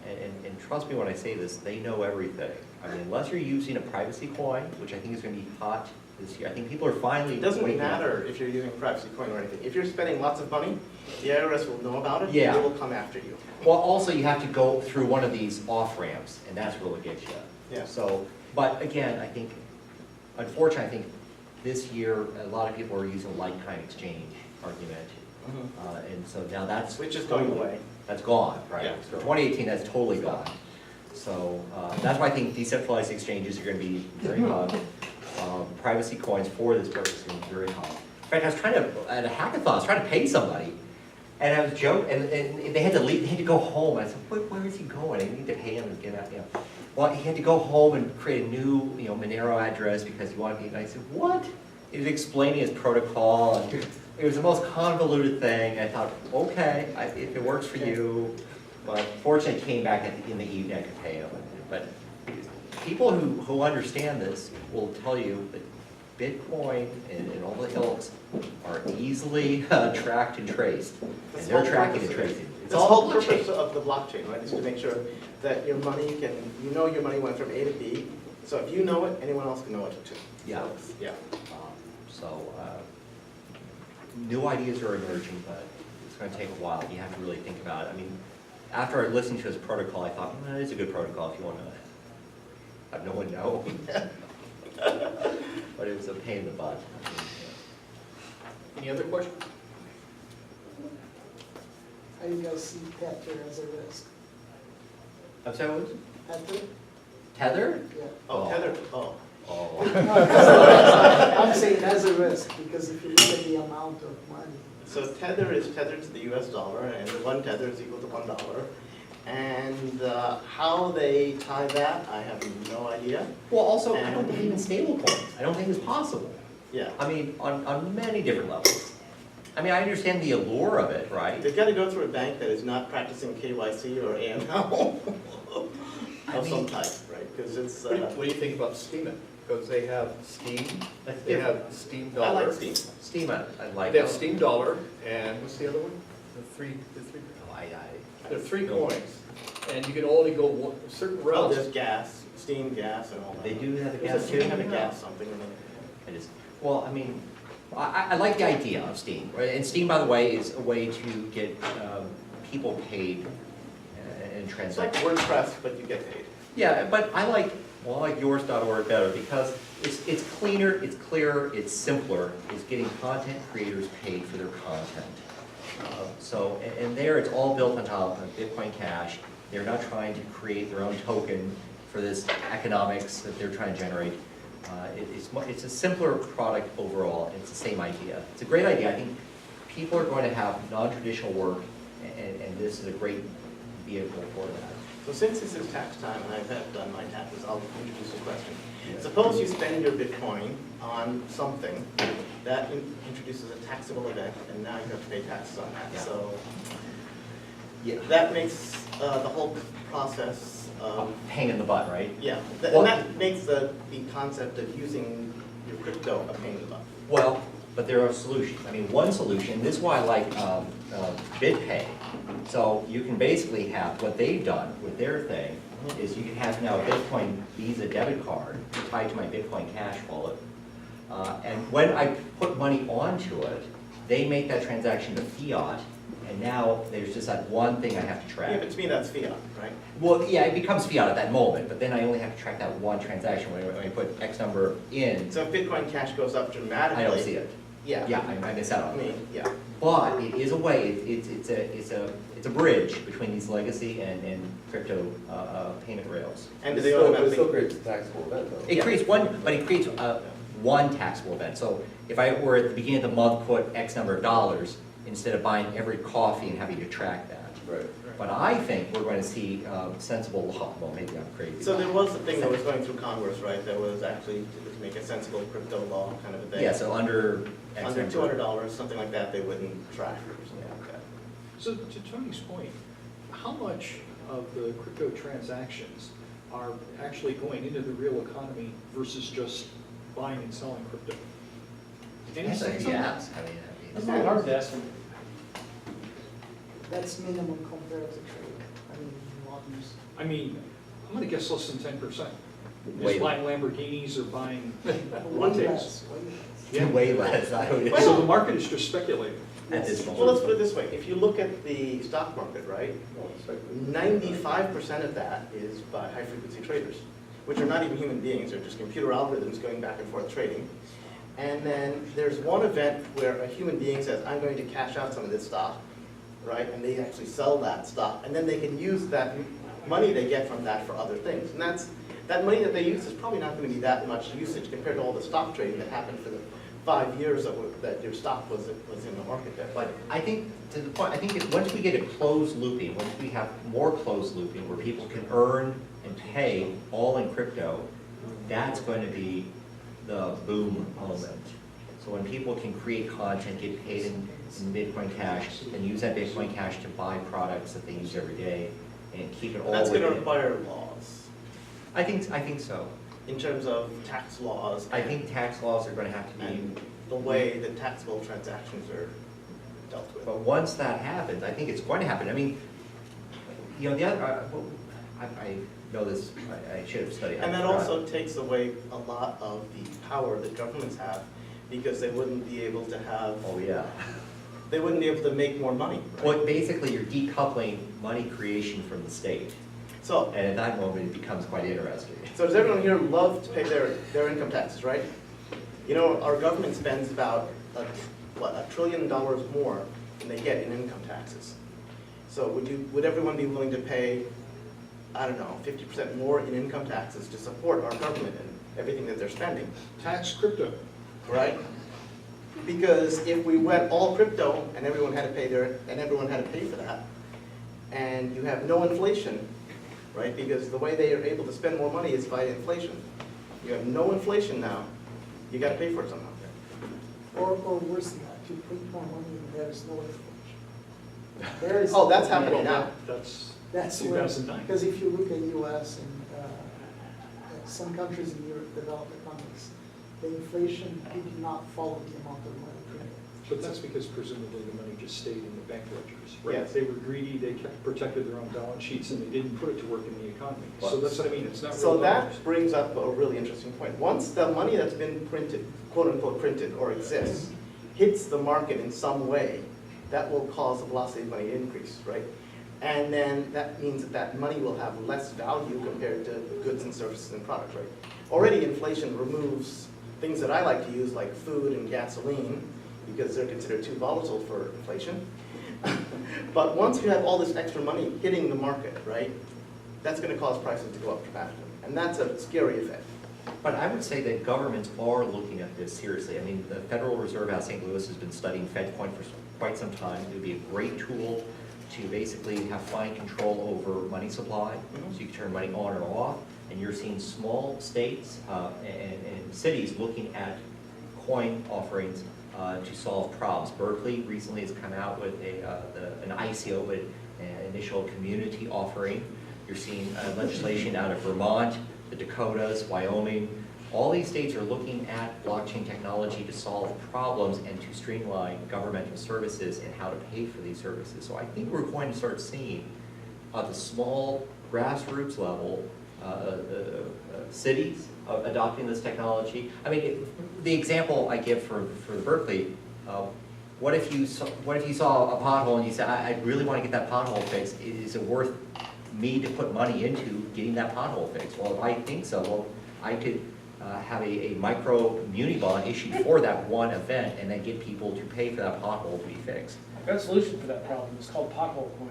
and trust me when I say this, they know everything. I mean, unless you're using a privacy coin, which I think is gonna be hot this year, I think people are finally It doesn't waking up. matter if you're using privacy coin or anything. If you're spending lots of money, the IRS will know about it, Yeah. and they will come after you. Well, also you have to go through one of these off-ramps, and that's where it'll get you. Yeah. So, but again, I think, unfortunately, I think this year, a lot of people are using like-kind exchange argument. And so now that's. Which is going away. That's gone, right? Yeah. So 2018, that's totally gone. So that's why I think decentralized exchanges are gonna be very hot. Privacy coins for this purpose are gonna be very hot. In fact, I was trying to, at a hackathon, I was trying to pay somebody, and I was joking, and they had to leave, they had to go home. I said, where is he going? I need to pay him and get out, Well, he had to go home and create a new, Monero address because he wanted to, and I said, what? He was explaining his protocol, and it was the most convoluted thing. I thought, okay, if it works for you, but fortunately it came back in the evening, I could pay him. But people who understand this will tell you that Bitcoin and all the ilks are easily tracked and traced. And they're tracking and tracing. It's The all whole purpose of the blockchain, right, is to make sure that your money your money went from A to B. So if you know it, anyone else can know it too. Yeah. Yeah. New ideas are emerging, but it's going to take a while. You have to really think about it. I mean, after listening to his protocol, I thought, well, it's a good protocol if you want to have no one know. But it was a pain in the butt. Any other questions? How do you guys see Tether as a risk? I'm sorry, what was it? Tether? Tether? Yeah. Oh, Tether, oh. Oh. I'm saying as a risk, because if you look at the amount of money. So Tether is tethered to the US dollar, and one Tether is equal to $1. And how they tie that, I have no idea. Well, also, I don't believe in stable coins. I don't think it's possible. Yeah. I mean, on many different levels. I mean, I understand the allure of it, right? They've got to go through a bank that is not practicing KYC or AML of some type, right? Because it's. What do you think about Steemit? Because they have Steem, they have Steem I Dollar. like Steam. Steam, I like. They have Steem Dollar, and what's the other one? The three, there are three coins, and you can only go certain Oh, routes. there's gas, steam, gas, and all that. They do have the There's gas a too? steam and a gas something in it. I just, well, I mean, I like the idea of Steam, right? And Steam, by the way, is a way to get people paid and It's like transact. WordPress, but you get paid. Yeah, but I like yours.org better because it's cleaner, it's clearer, it's simpler. It's getting content creators paid for their content. And there it's all built on top of Bitcoin Cash. They're not trying to create their own token for this economics that they're trying to generate. It's a simpler product overall, and it's the same idea. It's a great idea. I think people are going to have non-traditional work, and this is a great vehicle for that. So since this is tax time, and I have done my taxes, I'll introduce a question. Suppose you spend your Bitcoin on something that introduces a taxable event, and now you have to pay taxes on that. Yeah. So Yeah. that makes the whole process Pain in the butt, right? yeah, Well- and that makes the concept of using your crypto a pain in the butt. Well, but there are solutions. I mean, one solution, this is why I like BitPay. So you can basically have, what they've done with their thing, is you can have now a Bitcoin Visa debit card tied to my Bitcoin Cash wallet. And when I put money onto it, they make that transaction to fiat, and now there's just that one thing I have to Yeah, track. but to me that's fiat, right? Well, yeah, it becomes fiat at that moment, but then I only have to track that one transaction. When I put X number in, So if Bitcoin Cash goes up dramatically. I don't see it. Yeah. Yeah, I miss out I on it. mean, yeah. But it is a way, it's a bridge between these legacy and crypto payment rails. And do It they still automatically? creates a taxable event though. It creates one, but it creates one taxable event. So if I were at the beginning of the month, put X number of dollars, instead of buying every coffee and having to track that. Right. But I think we're going to see sensible law, well, maybe I'm crazy. So there was a thing that was going through Congress, right, that was actually to make a sensible crypto law kind of a thing. Yeah, so under X Under number. $200, something like that, they wouldn't track or something like that. So to Tony's point, how much of the crypto transactions are actually going into the real economy versus just buying and selling crypto? Any sense on that? It's not hard to estimate. That's minimum compared to trade. I mean, models. I mean, I'm gonna guess less than 10%. Way Just buying Lamborghinis or buying Way lattes. less, way less. Yeah, way less, I would. So the market is just speculating. At this Well, moment. let's put it this way, if you look at the stock market, right, 95% of that is by high-frequency traders, which are not even human beings, they're just computer algorithms going back and forth trading. And then there's one event where a human being says, I'm going to cash out some of this stock, right, and they actually sell that stock, and then they can use that money they get from that for other things. And that money that they use is probably not going to be that much usage compared to all the stock trading that happened for the 5 years that your stock was in the market there. But I think, to the point, I think once we get a closed looping, once we have more closed looping where people can earn and pay all in crypto, that's going to be the boom moment. So when people can create content, get paid in Bitcoin Cash, and use that Bitcoin Cash to buy products that they use every day, and keep it all That's going to within. require laws I think so. in terms of tax laws. I think tax laws are going to have to be. And the way that taxable transactions are dealt with. But once that happens, I think it's going to happen. I mean, you know, the other, I know this, I should have studied. And that also takes away a lot of the power that governments have, because they wouldn't be able to have, Oh, yeah. they wouldn't be able to make more money. Right? Well, basically, you're decoupling money creation from the state. So, And at that moment, it becomes quite interesting. so does everyone here love to pay their income taxes, right? You know, our government spends about, $1 trillion more than they get in income taxes. So would everyone be willing to pay, I don't know, 50% more in income taxes to support our government and everything that they're spending, Tax crypto. right? Because if we went all crypto and everyone had to pay for that, and you have no inflation, right? Because the way they are able to spend more money is by inflation. You have no inflation now, you gotta pay for it somehow. Or worse than that, if you print more money and there is no inflation. There is. Oh, that's happening now. That's 2009. Because if you look at US and some countries in Europe, developed economies, the inflation did not follow the amount of money printed. But that's because presumably the money just stayed in the bank ledgers, right? Yes. They were greedy, they protected their own balance sheets, and they didn't put it to work in the economy. Well, So that's what I mean, it's not real So dollars. that brings up a really interesting point. Once the money that's been printed, quote unquote printed or exists, hits the market in some way, that will cause the velocity of money to increase, right? And then that means that money will have less value compared to goods and services and products, right? Already inflation removes things that I like to use like food and gasoline because they're considered too volatile for inflation. But once you have all this extra money hitting the market, right, that's going to cause prices to go up dramatically. And that's a scary effect. But I would say that governments are looking at this seriously. I mean, the Federal Reserve out of St. Louis has been studying FedCoin for quite some time. It would be a great tool to basically have fine control over money supply, so you can turn money on or off. And you're seeing small states and cities looking at coin offerings to solve problems. Berkeley recently has come out with an ICO, with an initial community offering. You're seeing legislation out of Vermont, the Dakotas, Wyoming. All these states are looking at blockchain technology to solve problems and to streamline governmental services and how to pay for these services. So I think we're going to start seeing at the small grassroots level cities adopting this technology. I mean, the example I give for Berkeley, what if you saw a pothole and you said, I really want to get that pothole fixed? Is it worth me to put money into getting that pothole fixed? Well, if I think so, well, I could have a micro muni bond issued for that one event and then get people to pay for that pothole to be fixed. I've got a solution for that problem. It's called pothole coin.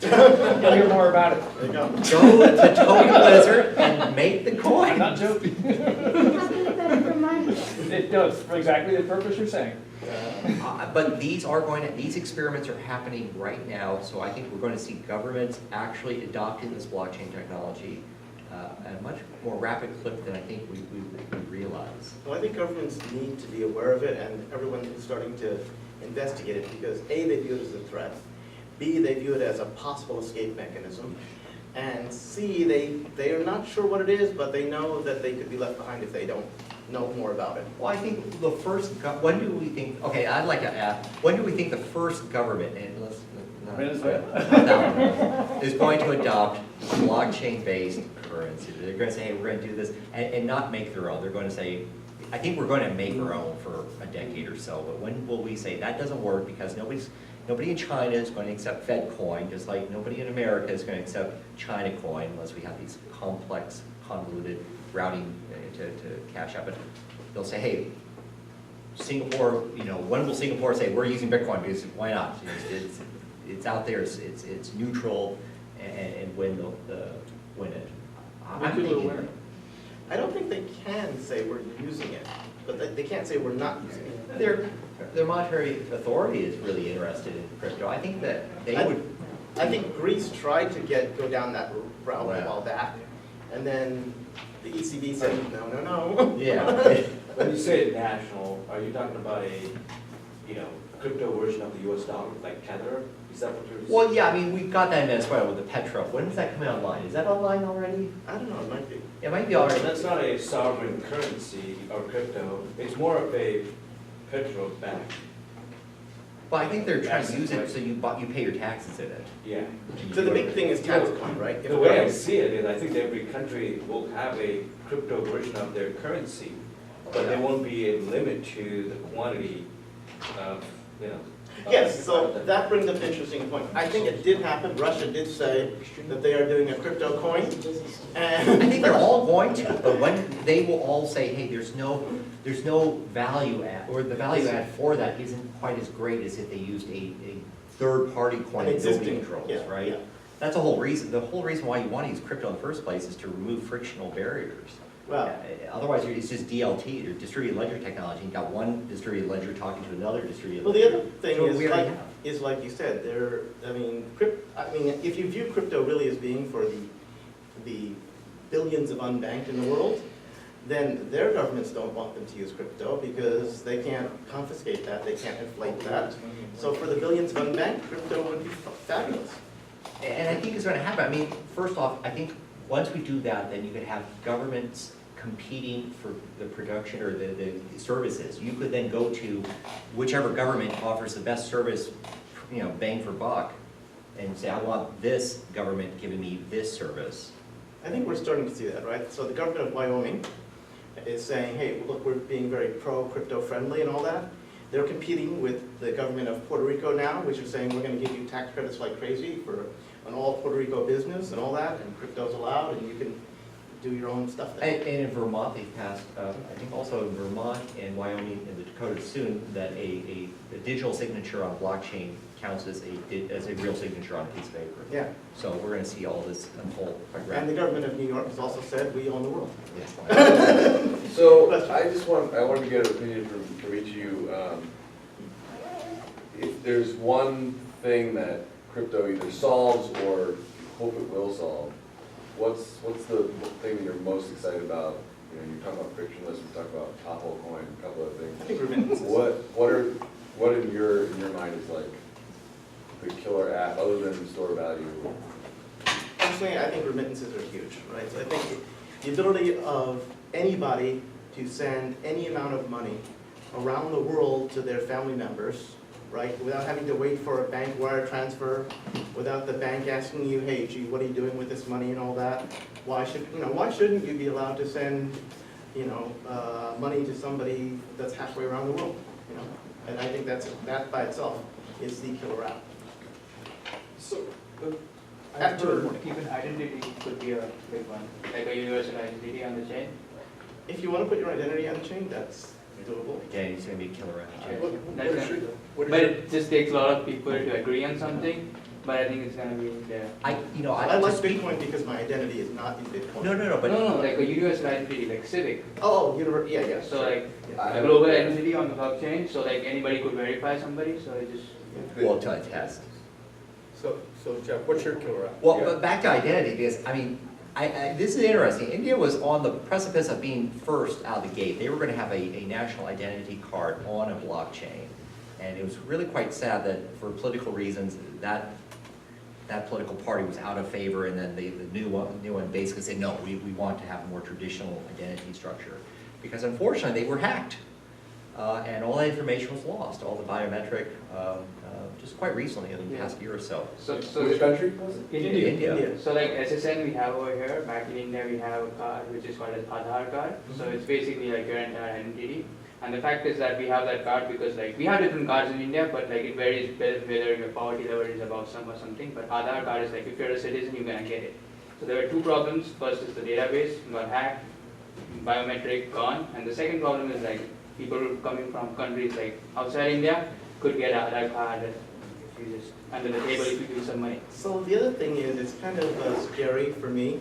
You'll hear more about it. There you go. Go to Token Wizard and make the coin. I'm not joking. How can you better for money? It does, for exactly the purpose you're saying. But these experiments are happening right now, so I think we're going to see governments actually adopting this blockchain technology at a much more rapid clip than I think we realize. Well, I think governments need to be aware of it, and everyone is starting to investigate it because A, they view it as a threat, B, they view it as a possible escape mechanism. And C, they are not sure what it is, but they know that they could be left behind if they don't know more about it. Well, I think the first, when do we think, okay, I'd like to ask, when do we think the first government, and let's, is going to adopt blockchain-based currency? They're going to say, hey, we're going to do this, and not make their own. They're going to say, I think we're going to make our own for a decade or so, but when will we say that doesn't work because nobody in China is going to accept Fed coin, just like nobody in America is going to accept China coin unless we have these complex, convoluted routing to cash out. But they'll say, hey, Singapore, when will Singapore say we're using Bitcoin? Because why not? It's out there, it's neutral, and win it. I'm thinking, I don't think they can say we're using it, but they can't say we're not using it. their monetary authority is really interested in crypto. I think that they would. I think Greece tried to go down that route a while back, and then the ECB said, no. Yeah. When you say national, are you talking about a, crypto version of the US dollar, like Tether? Is that what you're saying? Well, yeah, I mean, we've got that in Venezuela with the Petro. When is that coming online? Is that online already? I don't know, it might be. It might be already. That's not a sovereign currency or crypto. It's more of a Petro bank. But I think they're trying to use it so you pay your taxes in it. Yeah. So the big thing is tax coin, right? The way I see it is I think every country will have a crypto version of their currency, but there won't be a limit to the quantity of, Yes, so that brings up an interesting point. I think it did happen. Russia did say that they are doing a crypto coin. And I think they're all going to, but when they will all say, hey, there's no value add, or the value add for that isn't quite as great as if they used a third-party coin An that nobody existing, controls, yeah, right? yeah. That's the whole reason. The whole reason why you want to use crypto in the first place is to remove frictional barriers. Well, Otherwise, it's just DLT, or distributed ledger technology. You've got one distributed ledger talking to another distributed well, ledger. the other thing So we already have. is like you said, if you view crypto really as being for the billions of unbanked in the world, then their governments don't want them to use crypto because they can't confiscate that, they can't inflate that. So for the billions of unbanked, crypto would be fabulous. And I think it's going to happen. I mean, first off, I think once we do that, then you could have governments competing for the production or the services. You could then go to whichever government offers the best service, bang for buck, and say, I want this government giving me this service. I think we're starting to see that, right? So the government of Wyoming is saying, hey, look, we're being very pro-crypto friendly and all that. They're competing with the government of Puerto Rico now, which is saying we're going to give you tax credits like crazy for an all Puerto Rico business and all that, and crypto's allowed, and you can do your own stuff there. And in Vermont, they've passed, I think also in Vermont and Wyoming and the Dakotas soon, that a digital signature on blockchain counts as a real signature on a piece of paper. Yeah, So we're going to see all this unfold quite and rapidly. the government of New York has also said we own the world. Yes. So I wanted to get an opinion from each of you. If there's one thing that crypto either solves or hope it will solve, what's the thing that you're most excited about? You talk about frictionless, we talk about topple coin, a couple of things. I think remittances. What in your mind is like the killer app other than store value? Personally, I think remittances are huge, right? So I think the ability of anybody to send any amount of money around the world to their family members, right, without having to wait for a bank wire transfer, without the bank asking you, hey, gee, what are you doing with this money and all that? Why shouldn't you be allowed to send, money to somebody that's halfway around the world? And I think that by itself is the killer app. So, I've heard- even identity could be a big one, like a universal identity on the chain. If you want to put your identity on the chain, that's doable. Again, it's going to be a killer app. What But is it just takes a lot of people to agree on something, but I think it's gonna be there. I like Bitcoin because my identity is not in Bitcoin. No, but No, like a universal identity, like civic. Yeah. So like I a have global identity on the blockchain, so like anybody could verify somebody, so it just. well, until I test. So Jeff, what's your killer app? Well, Yeah. but back to identity, because, this is interesting. India was on the precipice of being first out of the gate. They were going to have a national identity card on a blockchain. And it was really quite sad that for political reasons, that that political party was out of favor, and then the new one basically said, no, we want to have a more traditional identity structure. Because unfortunately, they were hacked, and all that information was lost, all the biometric, just quite recently, in the past year or so. So Which country was it? India. So like SSN we have over here, back in India we have a card which is called as Aadhaar card. So it's basically like your entire identity. And the fact is that we have that card because like we have different cards in India, but like it varies whether your poverty level is above some or something. But Aadhaar card is like if you're a citizen, you're gonna get it. So there are two problems. First is the database got hacked, biometric gone, and the second problem is like people coming from countries like outside India could get Aadhaar card if you just under the table if you give some money. So the other thing is, it's kind of scary for me,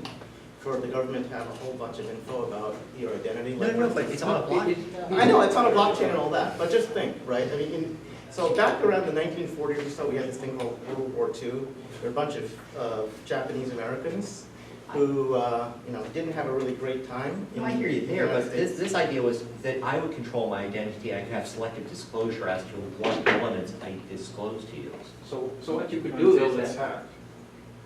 for the government to have a whole bunch of info about your identity. No, but it's on a blockchain. I know, it's on a blockchain and all that, but just think, right? I mean, so back around the 1940s or so, we had this thing called World War II. There were a bunch of Japanese Americans who, didn't have a really great time. I hear you there, but this idea was that I would control my identity, I could have selective disclosure as to what elements I disclose to you. So what you could do Until is it's that, hacked.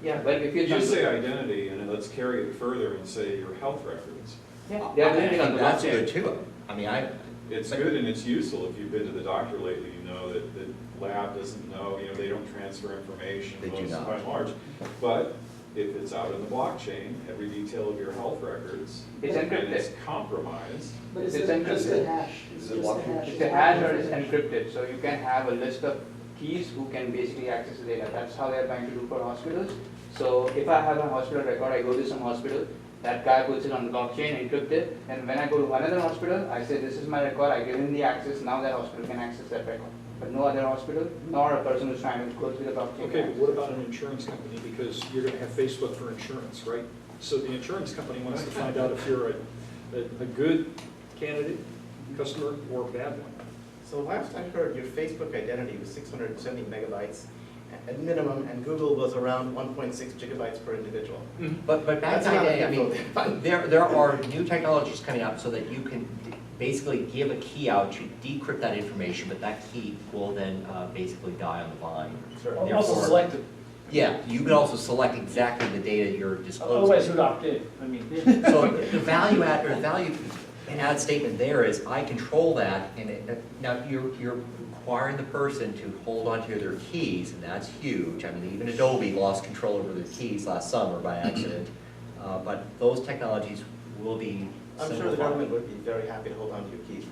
yeah, but if you You just say identity, and then let's carry it further and say your health records. yeah, they are doing it on the That's blockchain. good too. I mean, It's good and it's useful. If you've been to the doctor lately, you know that the lab doesn't know, they don't transfer information They do most not. by and large. But if it's out in the blockchain, every detail of your health records, It's and encrypted. it's compromised, But it's It's just a encrypted. hash. Is It's it just locked? a hash. It's a hash or it's encrypted, so you can have a list of keys who can basically access the data. That's how they're trying to do for hospitals. So if I have a hospital record, I go to some hospital, that guy puts it on the blockchain, encrypted, and when I go to another hospital, I say this is my record, I give him the access, now that hospital can access that record. But no other hospital, nor a person who's trying to go through the blockchain. okay, can but what access about an insurance company? Because you're gonna have Facebook for insurance, right? So the insurance company wants to find out if you're a good candidate, customer, or a bad one. So last I heard, your Facebook identity was 670 megabytes at minimum, and Google was around 1.6 gigabytes per individual. but back That's in the how day, I people mean, define- there are new technologies coming up so that you can basically give a key out to decrypt that information, but that key will then basically die on the vine. Sure. Also Therefore- selected, Yeah, you can also select exactly the data you're disclosing. otherwise who'd opt in? I mean. So the value add statement there is I control that, and now you're requiring the person to hold onto their keys, and that's huge. I mean, even Adobe lost control over their keys last summer by accident. But those technologies will be I'm sure the simplified. government would be very happy to hold on to your keys.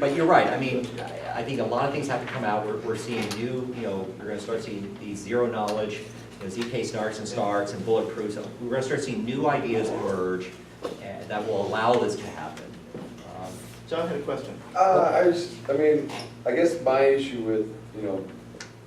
But you're right, I mean, I think a lot of things have to come out, we're seeing new, we're gonna start seeing these zero knowledge, ZK snarks and starts and bulletproof, so we're gonna start seeing new ideas emerge that will allow this to happen. John had a question. I guess my issue with,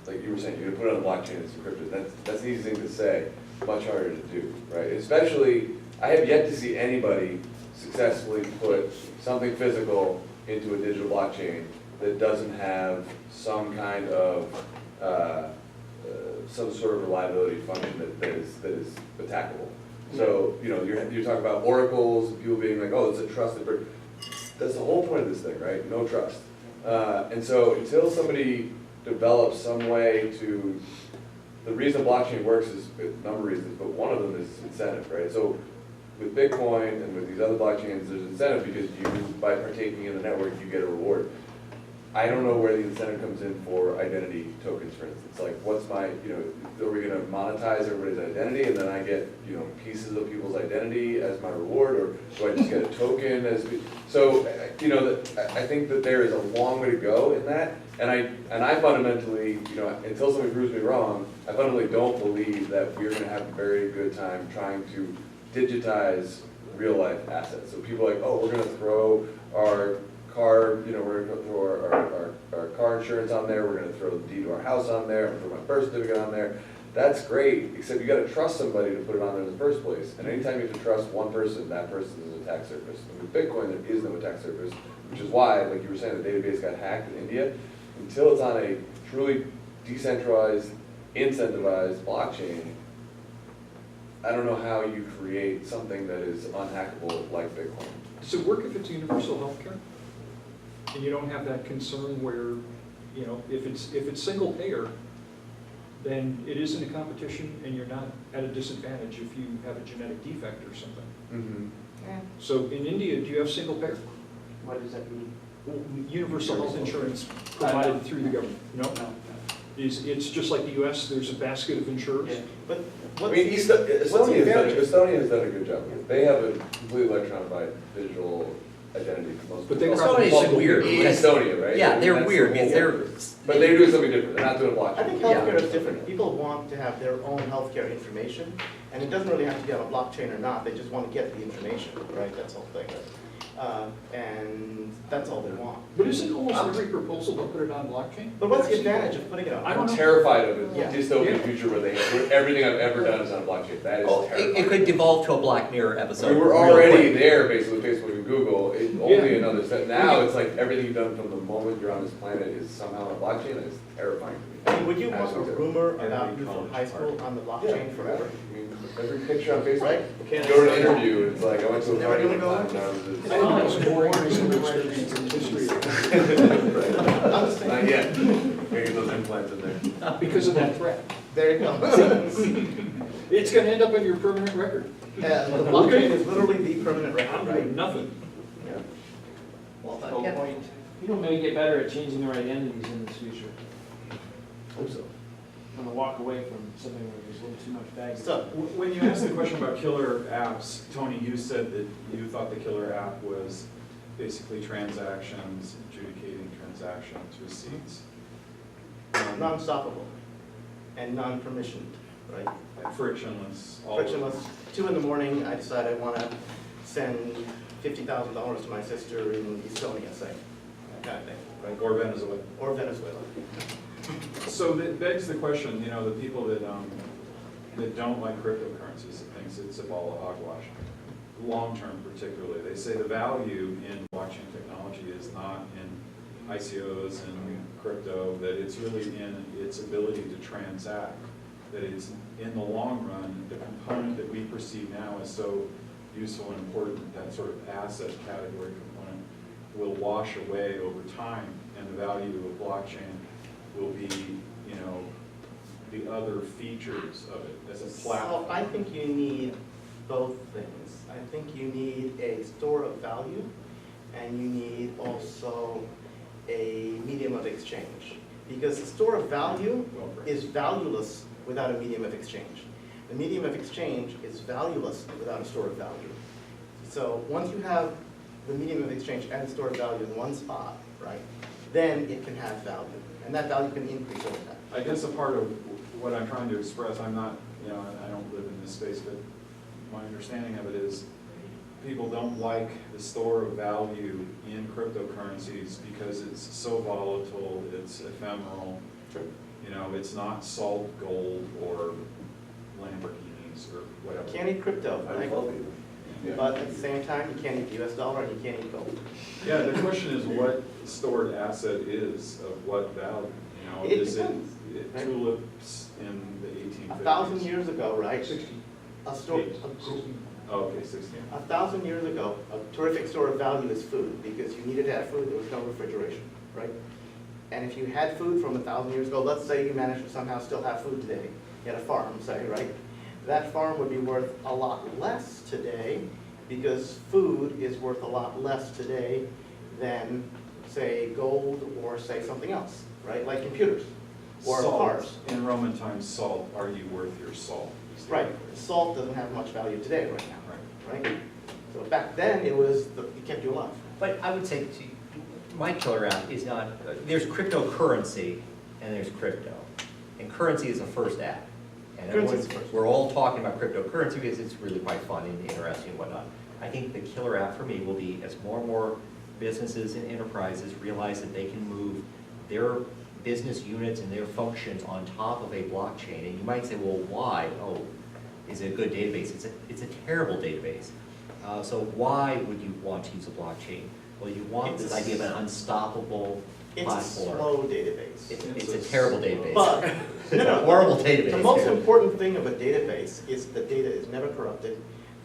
like you were saying, you're gonna put it on the blockchain, it's encrypted, that's an easy thing to say, much harder to do, right? Especially, I have yet to see anybody successfully put something physical into a digital blockchain that doesn't have some kind of, some sort of reliability function that is attackable. So, you're talking about oracles, people being like, oh, it's a trusted, that's the whole point of this thing, right? No trust. And so until somebody develops some way to, the reason blockchain works is a number of reasons, but one of them is incentive, right? So with Bitcoin and with these other blockchains, there's incentive because by partaking in the network, you get a reward. I don't know where the incentive comes in for identity tokens, for instance. Like, what's my, are we gonna monetize everybody's identity and then I get, pieces of people's identity as my reward, or do I just get a token as, so, I think that there is a long way to go in that. And I fundamentally, until somebody proves me wrong, I fundamentally don't believe that we're gonna have a very good time trying to digitize real life assets. So people are like, oh, we're gonna throw our car, we're gonna throw our car insurance on there, we're gonna throw the deed to our house on there, I'm gonna throw my birth certificate on there. That's great, except you gotta trust somebody to put it on there in the first place. And anytime you have to trust one person, that person is an attack surface. And with Bitcoin, there is no attack surface, which is why, like you were saying, the database got hacked in India. Until it's on a truly decentralized, incentivized blockchain, I don't know how you create something that is unhackable like Bitcoin. Does it work if it's universal healthcare? And you don't have that concern where, if it's single payer, then it isn't a competition and you're not at a disadvantage if you have a genetic defect or something. Mm-hmm. So in India, do you have single payer? What does that mean? Universal health insurance provided through the government? No? No. It's just like the US, there's a basket of insurers? Yeah. But I what's mean, the Estonia's done a good job. They have a completely electronified visual identity for most But they people. probably- Estonia's weird. In because- Estonia, right? Yeah, I mean, they're that's the weird whole because they're. difference. But they're doing something different, they're not doing blockchain. I think healthcare is different. People want to have their own healthcare information, and it doesn't really have to be on a blockchain or not, they just want to get the information, right? That's the whole thing. And that's all they want. But isn't almost every proposal to put it on blockchain? But what's the advantage of putting it on? I don't I'm know. terrified of a Yeah. dystopian future where everything I've ever done is on blockchain. That is Oh, terrifying. it could devolve to a Black Mirror I episode. mean, we're real already quick. there basically with Facebook and Google. It's only Yeah. another step. Now it's like everything you've done from the moment you're on this planet is somehow on blockchain. It's terrifying to I me. mean, would you want a Absolutely. rumor Every about you from college high school party. on the blockchain forever? I mean, every picture on Facebook. Right? You go to an interview, it's like, I went to a Never party one gonna time go? and I was just. I think it's more interesting experience in history. Not yet. Gotta get those implants in there. Because of that threat. There you go. It's gonna end up in your permanent record. The blockchain is literally the permanent record, I'm right? doing nothing. Yeah. Well, Whole point. You know, maybe get better at changing their identities in this future. Hope so. I'm gonna walk away from something where there's a little too much baggage. So, When you asked the question about killer apps, Tony, you said that you thought the killer app was basically transactions, adjudicating transactions, receipts. non-stoppable and non-permissioned, right? Frictionless. all- Frictionless. 2 in the morning, I decide I want to send $50,000 to my sister in Estonia, say, that kind of thing, right? Or Venezuela. Or Venezuela. So that begs the question, you know, the people that don't like cryptocurrencies, that thinks it's a ball of hogwash, long-term particularly, they say the value in blockchain technology is not in ICOs and crypto, that it's really in its ability to transact, that it's in the long run, the component that we perceive now is so useful and important, that sort of asset category component will wash away over time, and the value of blockchain will be, you know, the other features of it as a platform. So I think you need both things. I think you need a store of value, and you need also a medium of exchange. Because the store of value is valueless without a medium of exchange. The medium of exchange is valueless without a store of value. So once you have the medium of exchange and the store of value in one spot, right, then it can have value. And that value can increase over time. I guess a part of what I'm trying to express, I'm not, you know, I don't live in this space, but my understanding of it is people don't like the store of value in cryptocurrencies because it's so volatile, it's ephemeral. True. You know, it's not salt gold or Lamborghinis or whatever. You can't eat crypto, I right? love it. Yeah. But at the same time, you can't eat the US dollar and you can't eat gold. Yeah, the question is what stored asset is of what value, you know? It Is depends, right? tulips in the 1850s? 1,000 years ago, right? 60. A store, Oh, okay, 16. 1,000 years ago, a terrific store of value is food, because you needed to have food, there was no refrigeration, right? And if you had food from 1,000 years ago, let's say you managed to somehow still have food today, you had a farm, say, right? That farm would be worth a lot less today, because food is worth a lot less today than, say, gold or, say, something else, right? Like computers or Salt. cars. In Roman times, salt, are you worth your salt? Right, salt doesn't have much value today right now, Right. right? So back then, it was, it kept you alive. But I would say, my killer app is not, there's cryptocurrency and there's crypto. And currency is the first app. And Currency is everyone's, first. we're all talking about cryptocurrency because it's really quite fun and interesting and whatnot. I think the killer app for me will be as more and more businesses and enterprises realize that they can move their business units and their functions on top of a blockchain. And you might say, well, why? Oh, is it a good database? It's a terrible database. So why would you want to use a blockchain? Well, you want It's this a idea of an unstoppable It's a platform. slow database. It's a terrible database. But, It's a horrible database. The most important thing of a database is the data is never corrupted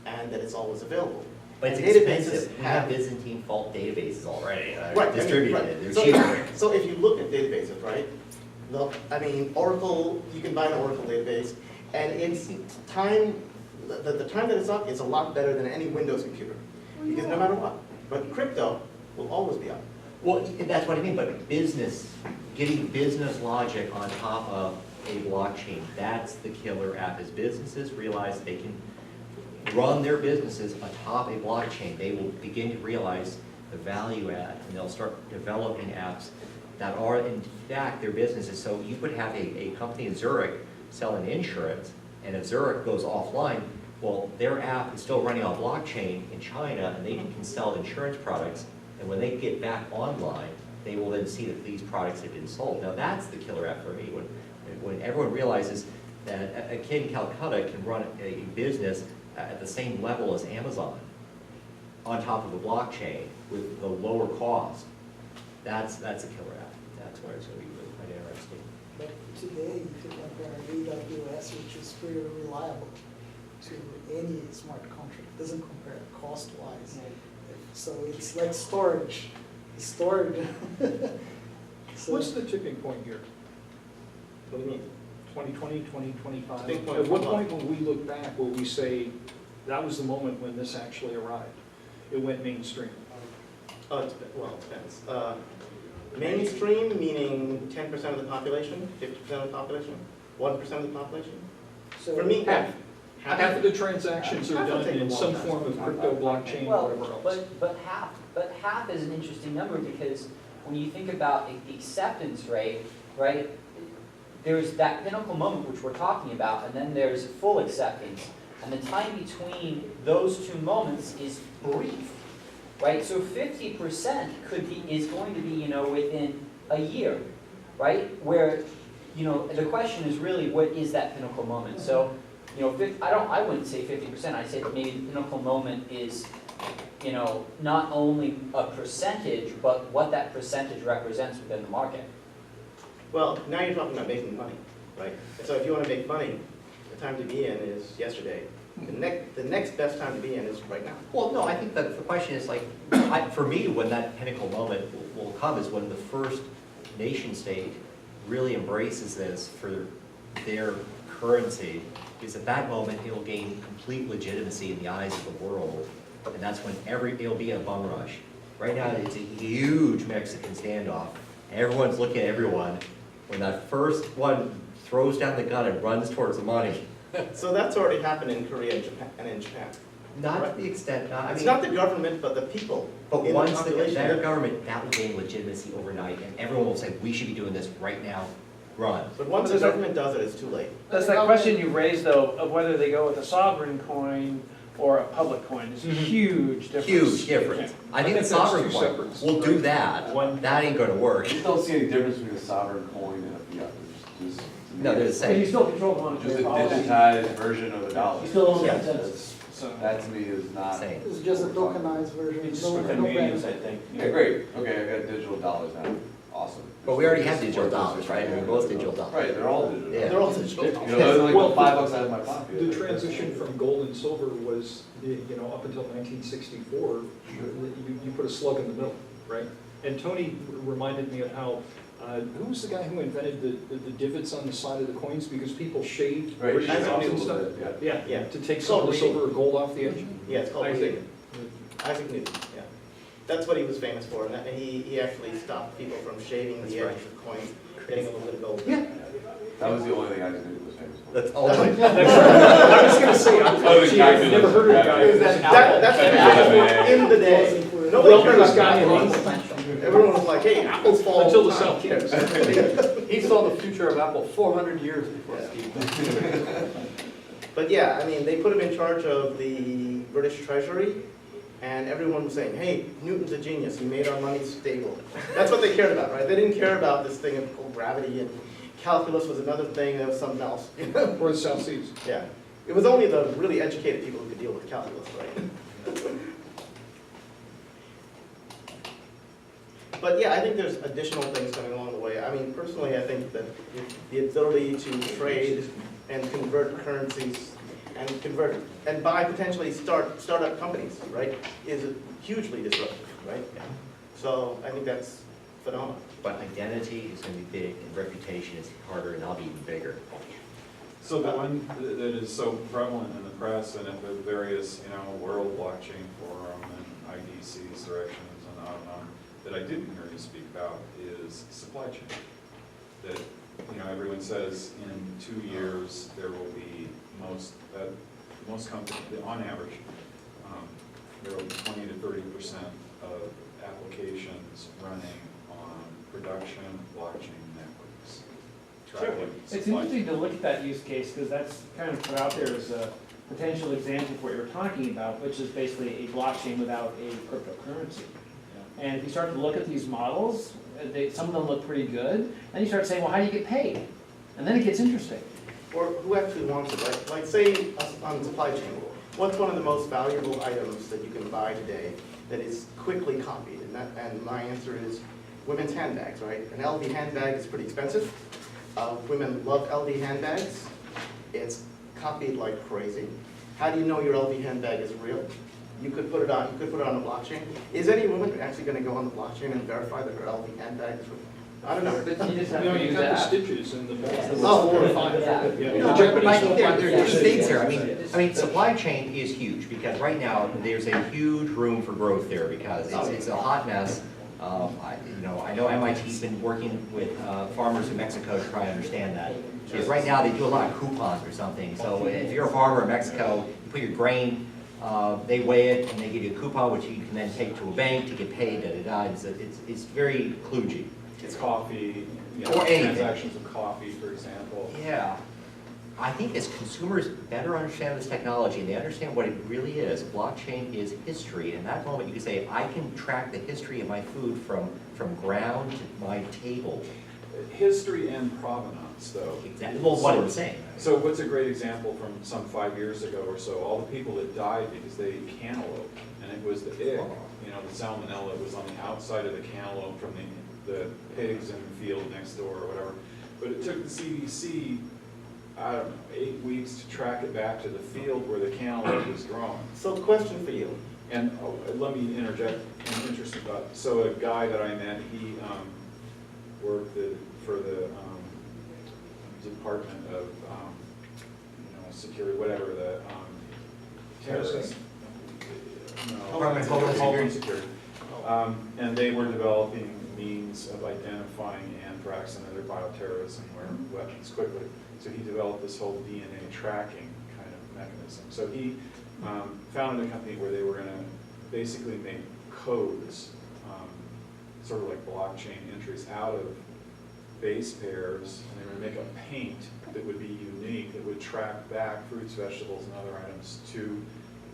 and that it's always available. But it's And databases expensive. We have Byzantine fault databases already, Right, I mean, distributed, right. they're So- cheaper. So if you look at databases, right, I mean, Oracle, you can buy an Oracle database, and it's time, the time that it's up is a lot better than any Windows computer, because no matter what. But crypto will always be up. Well, that's what I mean, but getting business logic on top of a blockchain, that's the killer app. As businesses realize they can run their businesses atop a blockchain, they will begin to realize the value add, and they'll start developing apps that are in fact their businesses. So you could have a company in Zurich selling insurance, and if Zurich goes offline, well, their app is still running on blockchain in China, and they can sell insurance products, and when they get back online, they will then see that these products have been sold. Now that's the killer app for me, when everyone realizes that a kid in Calcutta can run a business at the same level as Amazon on top of a blockchain with the lower cost. That's a killer app. That's where it's going to be really quite interesting. But today, you can compare AWS, which is pretty reliable, to any smart contract. It doesn't compare cost-wise. So it's like storage. Storage. So What's the tipping point here? What do you mean? 2020, 2025? Tipping point At what for point when we look back will we say, that was the moment when this actually arrived? It went mainstream. Oh, it depends. Mainstream, meaning 10% of the population, 50% of the population, 1% of the population? So For me, half. Half of the transactions are Half will done take a in long some time. form of crypto, blockchain, Well, whatever else. but half is an interesting number, because when you think about the acceptance rate, right? There's that pinnacle moment which we're talking about, and then there's full acceptance. And the time between those two moments is brief, right? So 50% is going to be, within a year, right? Where, the question is really, what is that pinnacle moment? So, I wouldn't say 50%, I'd say that maybe the pinnacle moment is, not only a percentage, but what that percentage represents within the market. Well, now you're talking about making money, right? And so if you want to make money, the time to be in is yesterday. The next best time to be in is right now. Well, no, I think that the question is like, for me, when that pinnacle moment will come is when the first nation state really embraces this for their currency, because at that moment it will gain complete legitimacy in the eyes of the world, and that's when it'll be a bum rush. Right now, it's a huge Mexican standoff. Everyone's looking at everyone. When that first one throws down the gun and runs towards the money. So that's already happened in Korea and in Japan. Not to the extent, It's not the government, but the people. But in the once population their that- government, that will gain legitimacy overnight, and everyone will say, we should be doing this right now, run. But once the government does it, it's too late. That's that question you raised, though, of whether they go with a sovereign coin or a public coin. It's a huge difference. Huge difference. I think the that's sovereign two coin separates, will do right? that, that ain't gonna work. I just don't see any difference between a sovereign coin and a fiat. There's just, to me, No, they're the it's But you same. still control the just a monetary policy. digitized version of a dollar. You still own Yeah. the cents. So That to me is not. Same. it's just a tokenized version. it's just no- for no convenience, brand. I think. Yeah, great, okay, I got digital dollars now, awesome. But we already have digital dollars, right? We're both digital dollars. Right, they're all digital. Yeah. They're all digital. You know, those are like Well, the $5 out of my pocket. The transition from gold and silver was, up until 1964, you put a slug in the middle, right? And Tony reminded me of how, who was the guy who invented the divots on the side of the coins because people shaved Right, British that's coins and also stuff? the- yeah. Yeah, to take some of the Called silver or gold off the edge? Yeah, it's called I Newton. think. Isaac Newton, yeah. That's what he was famous for, and he actually stopped people from shaving the That's edges of coins, getting a little bit of gold. Yeah. That was the only thing I knew was famous for. That's all. I was gonna say, I've never heard of a guy. Is that That's what he was for in the day. Nobody Well, cared this about guy Apple. Everyone was like, hey, Apple's falling. Until the South Kings. He saw the future of Apple 400 years before Steve. But yeah, I mean, they put him in charge of the British Treasury, and everyone was saying, hey, Newton's a genius, he made our money stable. That's what they cared about, right? They didn't care about this thing of gravity, and calculus was another thing, that was something else. Or the South Seas. Yeah. It was only the really educated people who could deal with calculus, right? But yeah, I think there's additional things coming along the way. I mean, personally, I think that the ability to trade and convert currencies and buy potentially startup companies, right, is hugely disruptive, right? So I think that's phenomenon. But identity is gonna be big, and reputation is harder, and I'll be even bigger. So the one that is so prevalent in the press and at the various, World Blockchain Forum and IDC's directions and on, that I didn't hear you speak about is supply chain. That, everyone says in 2 years, there will be most companies, on average, there will be 20 to 30% of applications running on production blockchain networks. Tracking It's supply interesting to look at that use case, because that's kind of put out there as a potential example of what you're talking about, which is basically a blockchain without a cryptocurrency. And if you start to look at these models, some of them look pretty good, and you start saying, well, how do you get paid? And then it gets interesting. Or who actually wants it, like say on supply chain, what's one of the most valuable items that you can buy today that is quickly copied? And my answer is women's handbags, right? An LV handbag is pretty expensive. Women love LV handbags. It's copied like crazy. How do you know your LV handbag is real? You could put it on a blockchain. Is any woman actually going to go on the blockchain and verify that her LV handbag is real? I don't know. But you just have to You use got the that. stitches and the bolts. Oh, 4 or 5. Yeah. No, but I think there are two things here. I mean, supply chain is huge, because right now, there's a huge room for growth there, because it's a hot mess. I know MIT's been working with farmers in Mexico to try to understand that. Because right now, they do a lot of coupons or something. So if you're a farmer in Mexico, you put your grain, they weigh it, and they give you a coupon, which you can then take to a bank to get paid, da-da-da. It's very kludgy. It's coffee, Or anything. transactions of coffee, for example. Yeah. I think as consumers better understand this technology, and they understand what it really is, blockchain is history. And in that moment, you can say, I can track the history of my food from ground to my table. History and provenance, though. Exactly. Well, what I'm saying. So what's a great example from some 5 years ago or so? All the people that died because they ate cantaloupe, and it was the egg, the salmonella was on the outside of the cantaloupe from the pigs in the field next door or whatever. But it took the CDC, I don't know, 8 weeks to track it back to the field where the cantaloupe was growing. So question for you. And let me interject an interesting thought. So a guy that I met, he worked for the Department of Security, whatever, the terrorist. No, Homeland Security. And they were developing means of identifying anthrax and other bioterrorism weapons quickly. So he developed this whole DNA tracking kind of mechanism. So he founded a company where they were going to basically make codes, sort of like blockchain entries, out of base pairs, and they were going to make a paint that would be unique, that would track back fruits, vegetables, and other items to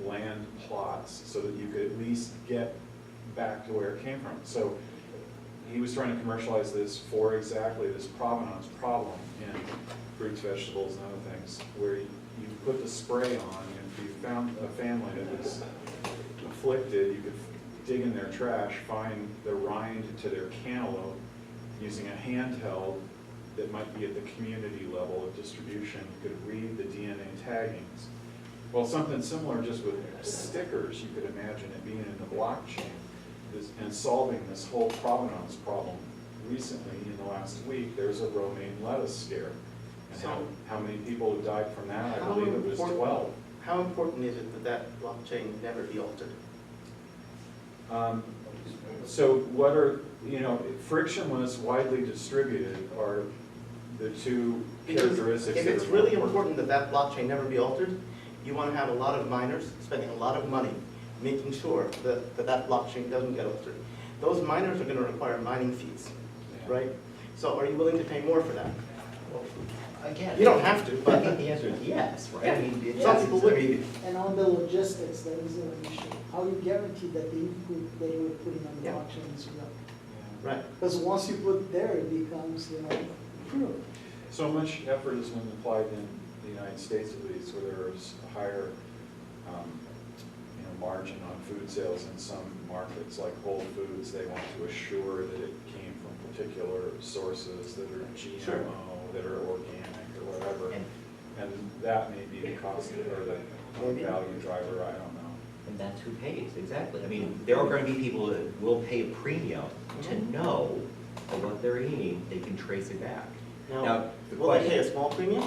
land plots so that you could at least get back to where it came from. So he was trying to commercialize this for exactly this provenance problem in fruits, vegetables, and other things, where you put the spray on, and if you found a family that was afflicted, you could dig in their trash, find the rind to their cantaloupe using a handheld that might be at the community level of distribution. You could read the DNA taggings. Well, something similar just with stickers, you could imagine it being in the blockchain and solving this whole provenance problem. Recently, in the last week, there's a romaine lettuce scare. And how many people have died from that? I believe it was 12. How important is it that blockchain never be altered? So what are, frictionless, widely distributed are the two characteristics. If it's really important that blockchain never be altered, you want to have a lot of miners spending a lot of money making sure that blockchain doesn't get altered. Those miners are going to require mining fees, right? So are you willing to pay more for that? Well, again, You don't have to, I but think the answer is yes, right? I mean, some people would. And on the logistics, that is an issue. How you guarantee that the input that you were putting on the Yeah. blockchain is real? Right. Because once you put there, it becomes, true. So much effort has been applied in the United States, at least, where there's a higher margin on food sales in some markets, like Whole Foods. They want to assure that it came from particular sources that are GMO, Sure. that are organic, or whatever. And that may be the cost or the value driver, I don't know. And that's who pays, exactly. I mean, there are going to be people that will pay a premium to know of what they're eating, they can trace it back. Now, Now, the will they question, pay a small premium?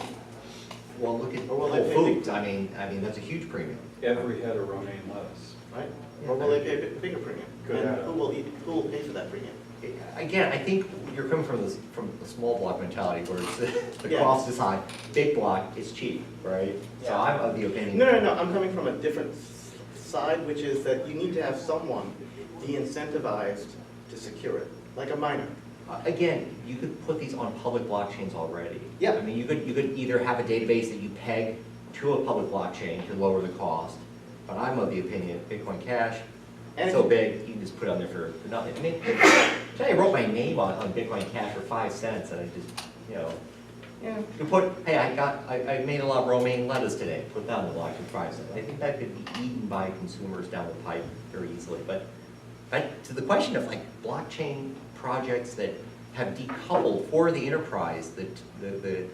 well, look at or will Whole they pay big Foods, I mean, that's a huge premium. Every head of romaine lettuce. Right? Or will they pay a bigger premium? Good And add-on. who will pay for that premium? Again, I think you're coming from the small block mentality where it's the Yeah. cost is high, big block is cheap, right? So Yeah. I'm of the opinion. No, I'm coming from a different side, which is that you need to have someone de-incentivized to secure it, like a miner. Again, you could put these on public blockchains already. Yeah. I mean, you could either have a database that you peg to a public blockchain to lower the cost, but I'm of the opinion Bitcoin Cash, And so if- big, you can just put it on there for nothing. I mean, today I wrote my name on Bitcoin Cash for 5 cents, and I just, you know, Yeah. you put, hey, I made a lot of romaine lettuce today, put that on the blockchain for 5 cents. I think that could be eaten by consumers down the pipe very easily. But to the question of like blockchain projects that have decoupled for the enterprise the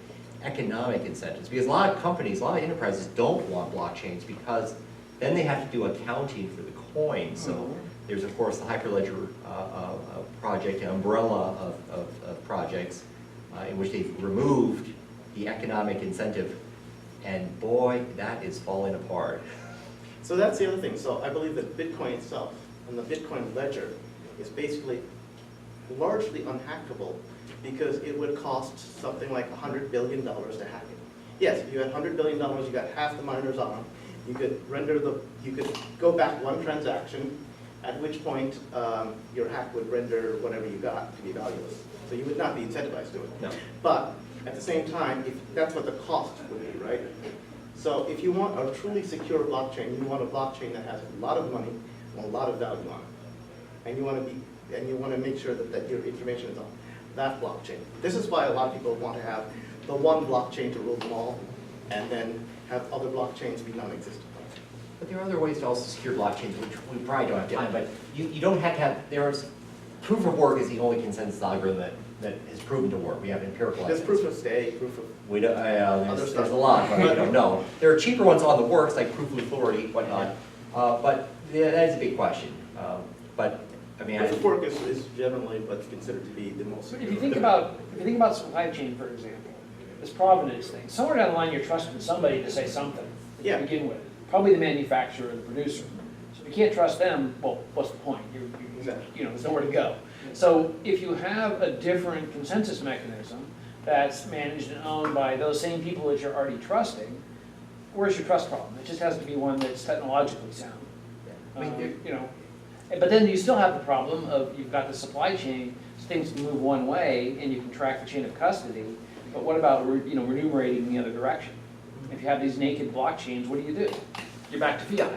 economic incentives, because a lot of companies, a lot of enterprises don't want blockchains because then they have to do accounting for the coin. So there's of course the Hyperledger project, an umbrella of projects in which they've removed the economic incentive, and boy, that is falling apart. So that's the other thing. So I believe that Bitcoin itself and the Bitcoin ledger is basically largely unhackable because it would cost something like $100 billion to hack it. Yes, if you had $100 billion, you got half the miners on, you could you could go back one transaction, at which point your hack would render whatever you got to be valueless. So you would not be incentivized to it. No. But at the same time, if that's what the cost would be, right? So if you want a truly secure blockchain, you want a blockchain that has a lot of money and a lot of value on it. And you want to make sure that your information is on that blockchain. This is why a lot of people want to have the one blockchain to rule them all, and then have other blockchains be non-existent. But there are other ways to also secure blockchains, which we probably don't have time, but you don't have to have, proof of work is the only consensus algorithm that has proven to work. We have empirical There's evidence. proof of stake, proof of... We don't, Other there's stuff. a lot, but we don't know. There are cheaper ones on the works, like proof of authority, whatnot, but yeah, that is a big question. But, I mean, Proof of work is generally what's considered to be the most But secure. if you think about supply chain, for example, this provenance thing, somewhere down the line you're trusting somebody to say something Yeah. to begin with. Probably the manufacturer or the producer. So if you can't trust them, well, what's the point? Exactly. There's nowhere to go. So if you have a different consensus mechanism that's managed and owned by those same people that you're already trusting, where's your trust problem? It just has to be one that's technologically sound. I mean, But then you still have the problem of you've got the supply chain, so things can move one way and you can track the chain of custody, but what about remunerating in the other direction? If you have these naked blockchains, what do? You're back to fiat.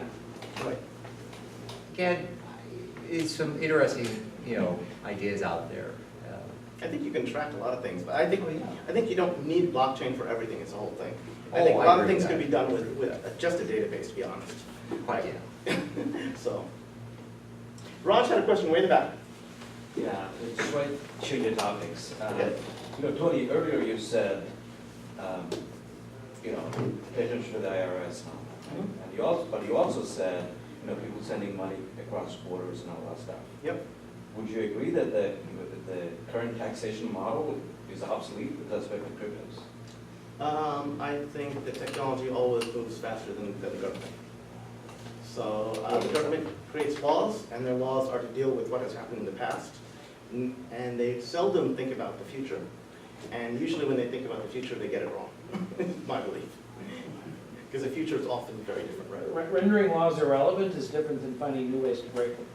Right. Again, it's some interesting, ideas out there. I think you can track a lot of things, but I think you don't need blockchain for everything. It's the whole thing. I Oh, think a I lot of agree things with could that. be done with just a database, to be honest. Quite, yeah. So, Raj had a question way in the back. Yeah, it's quite change the topics. Okay. Tony, earlier you said, pay attention to the IRS now. And you also said, people sending money across borders and all that stuff. Yep. Would you agree that the current taxation model is obsolete with respect to cryptos? I think the technology always moves faster than the government. So the government creates laws, and their laws are to deal with what has happened in the past, and they seldom think about the future. And usually when they think about the future, they get it wrong, is my belief. Because the future is often very different, right? Rendering laws irrelevant is different than finding new ways to break them.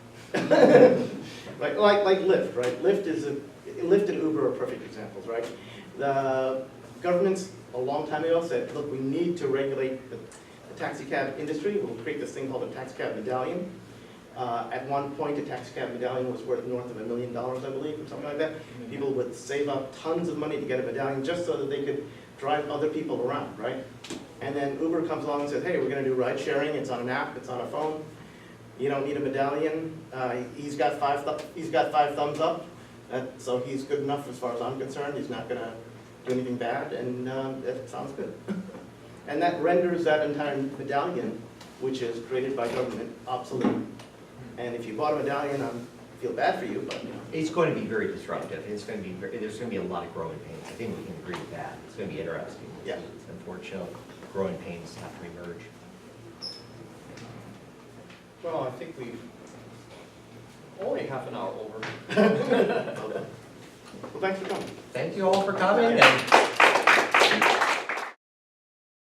Right, like Lyft, right? Lyft and Uber are perfect examples, right? The governments a long time ago said, look, we need to regulate the taxi cab industry. We'll create this thing called a taxi cab medallion. At one point, a taxi cab medallion was worth north of $1 million, I believe, or something like that. People would save up tons of money to get a medallion just so that they could drive other people around, right? And then Uber comes along and says, hey, we're going to do ride sharing. It's on an app. It's on a phone. You don't need a medallion. He's got five thumbs up. So he's good enough as far as I'm concerned. He's not going to do anything bad, and that sounds good. And that renders that entire medallion, which is created by government, obsolete. And if you bought a medallion on feel bad for you, but. It's going to be very disruptive, it's going to be, there's going to be a lot of growing pains, I think we can agree with that, it's going to be interesting. Yeah. It's unfortunate, growing pains have to emerge. Well, I think we've only half an hour over. Well, thanks for coming. Thank you all for coming, and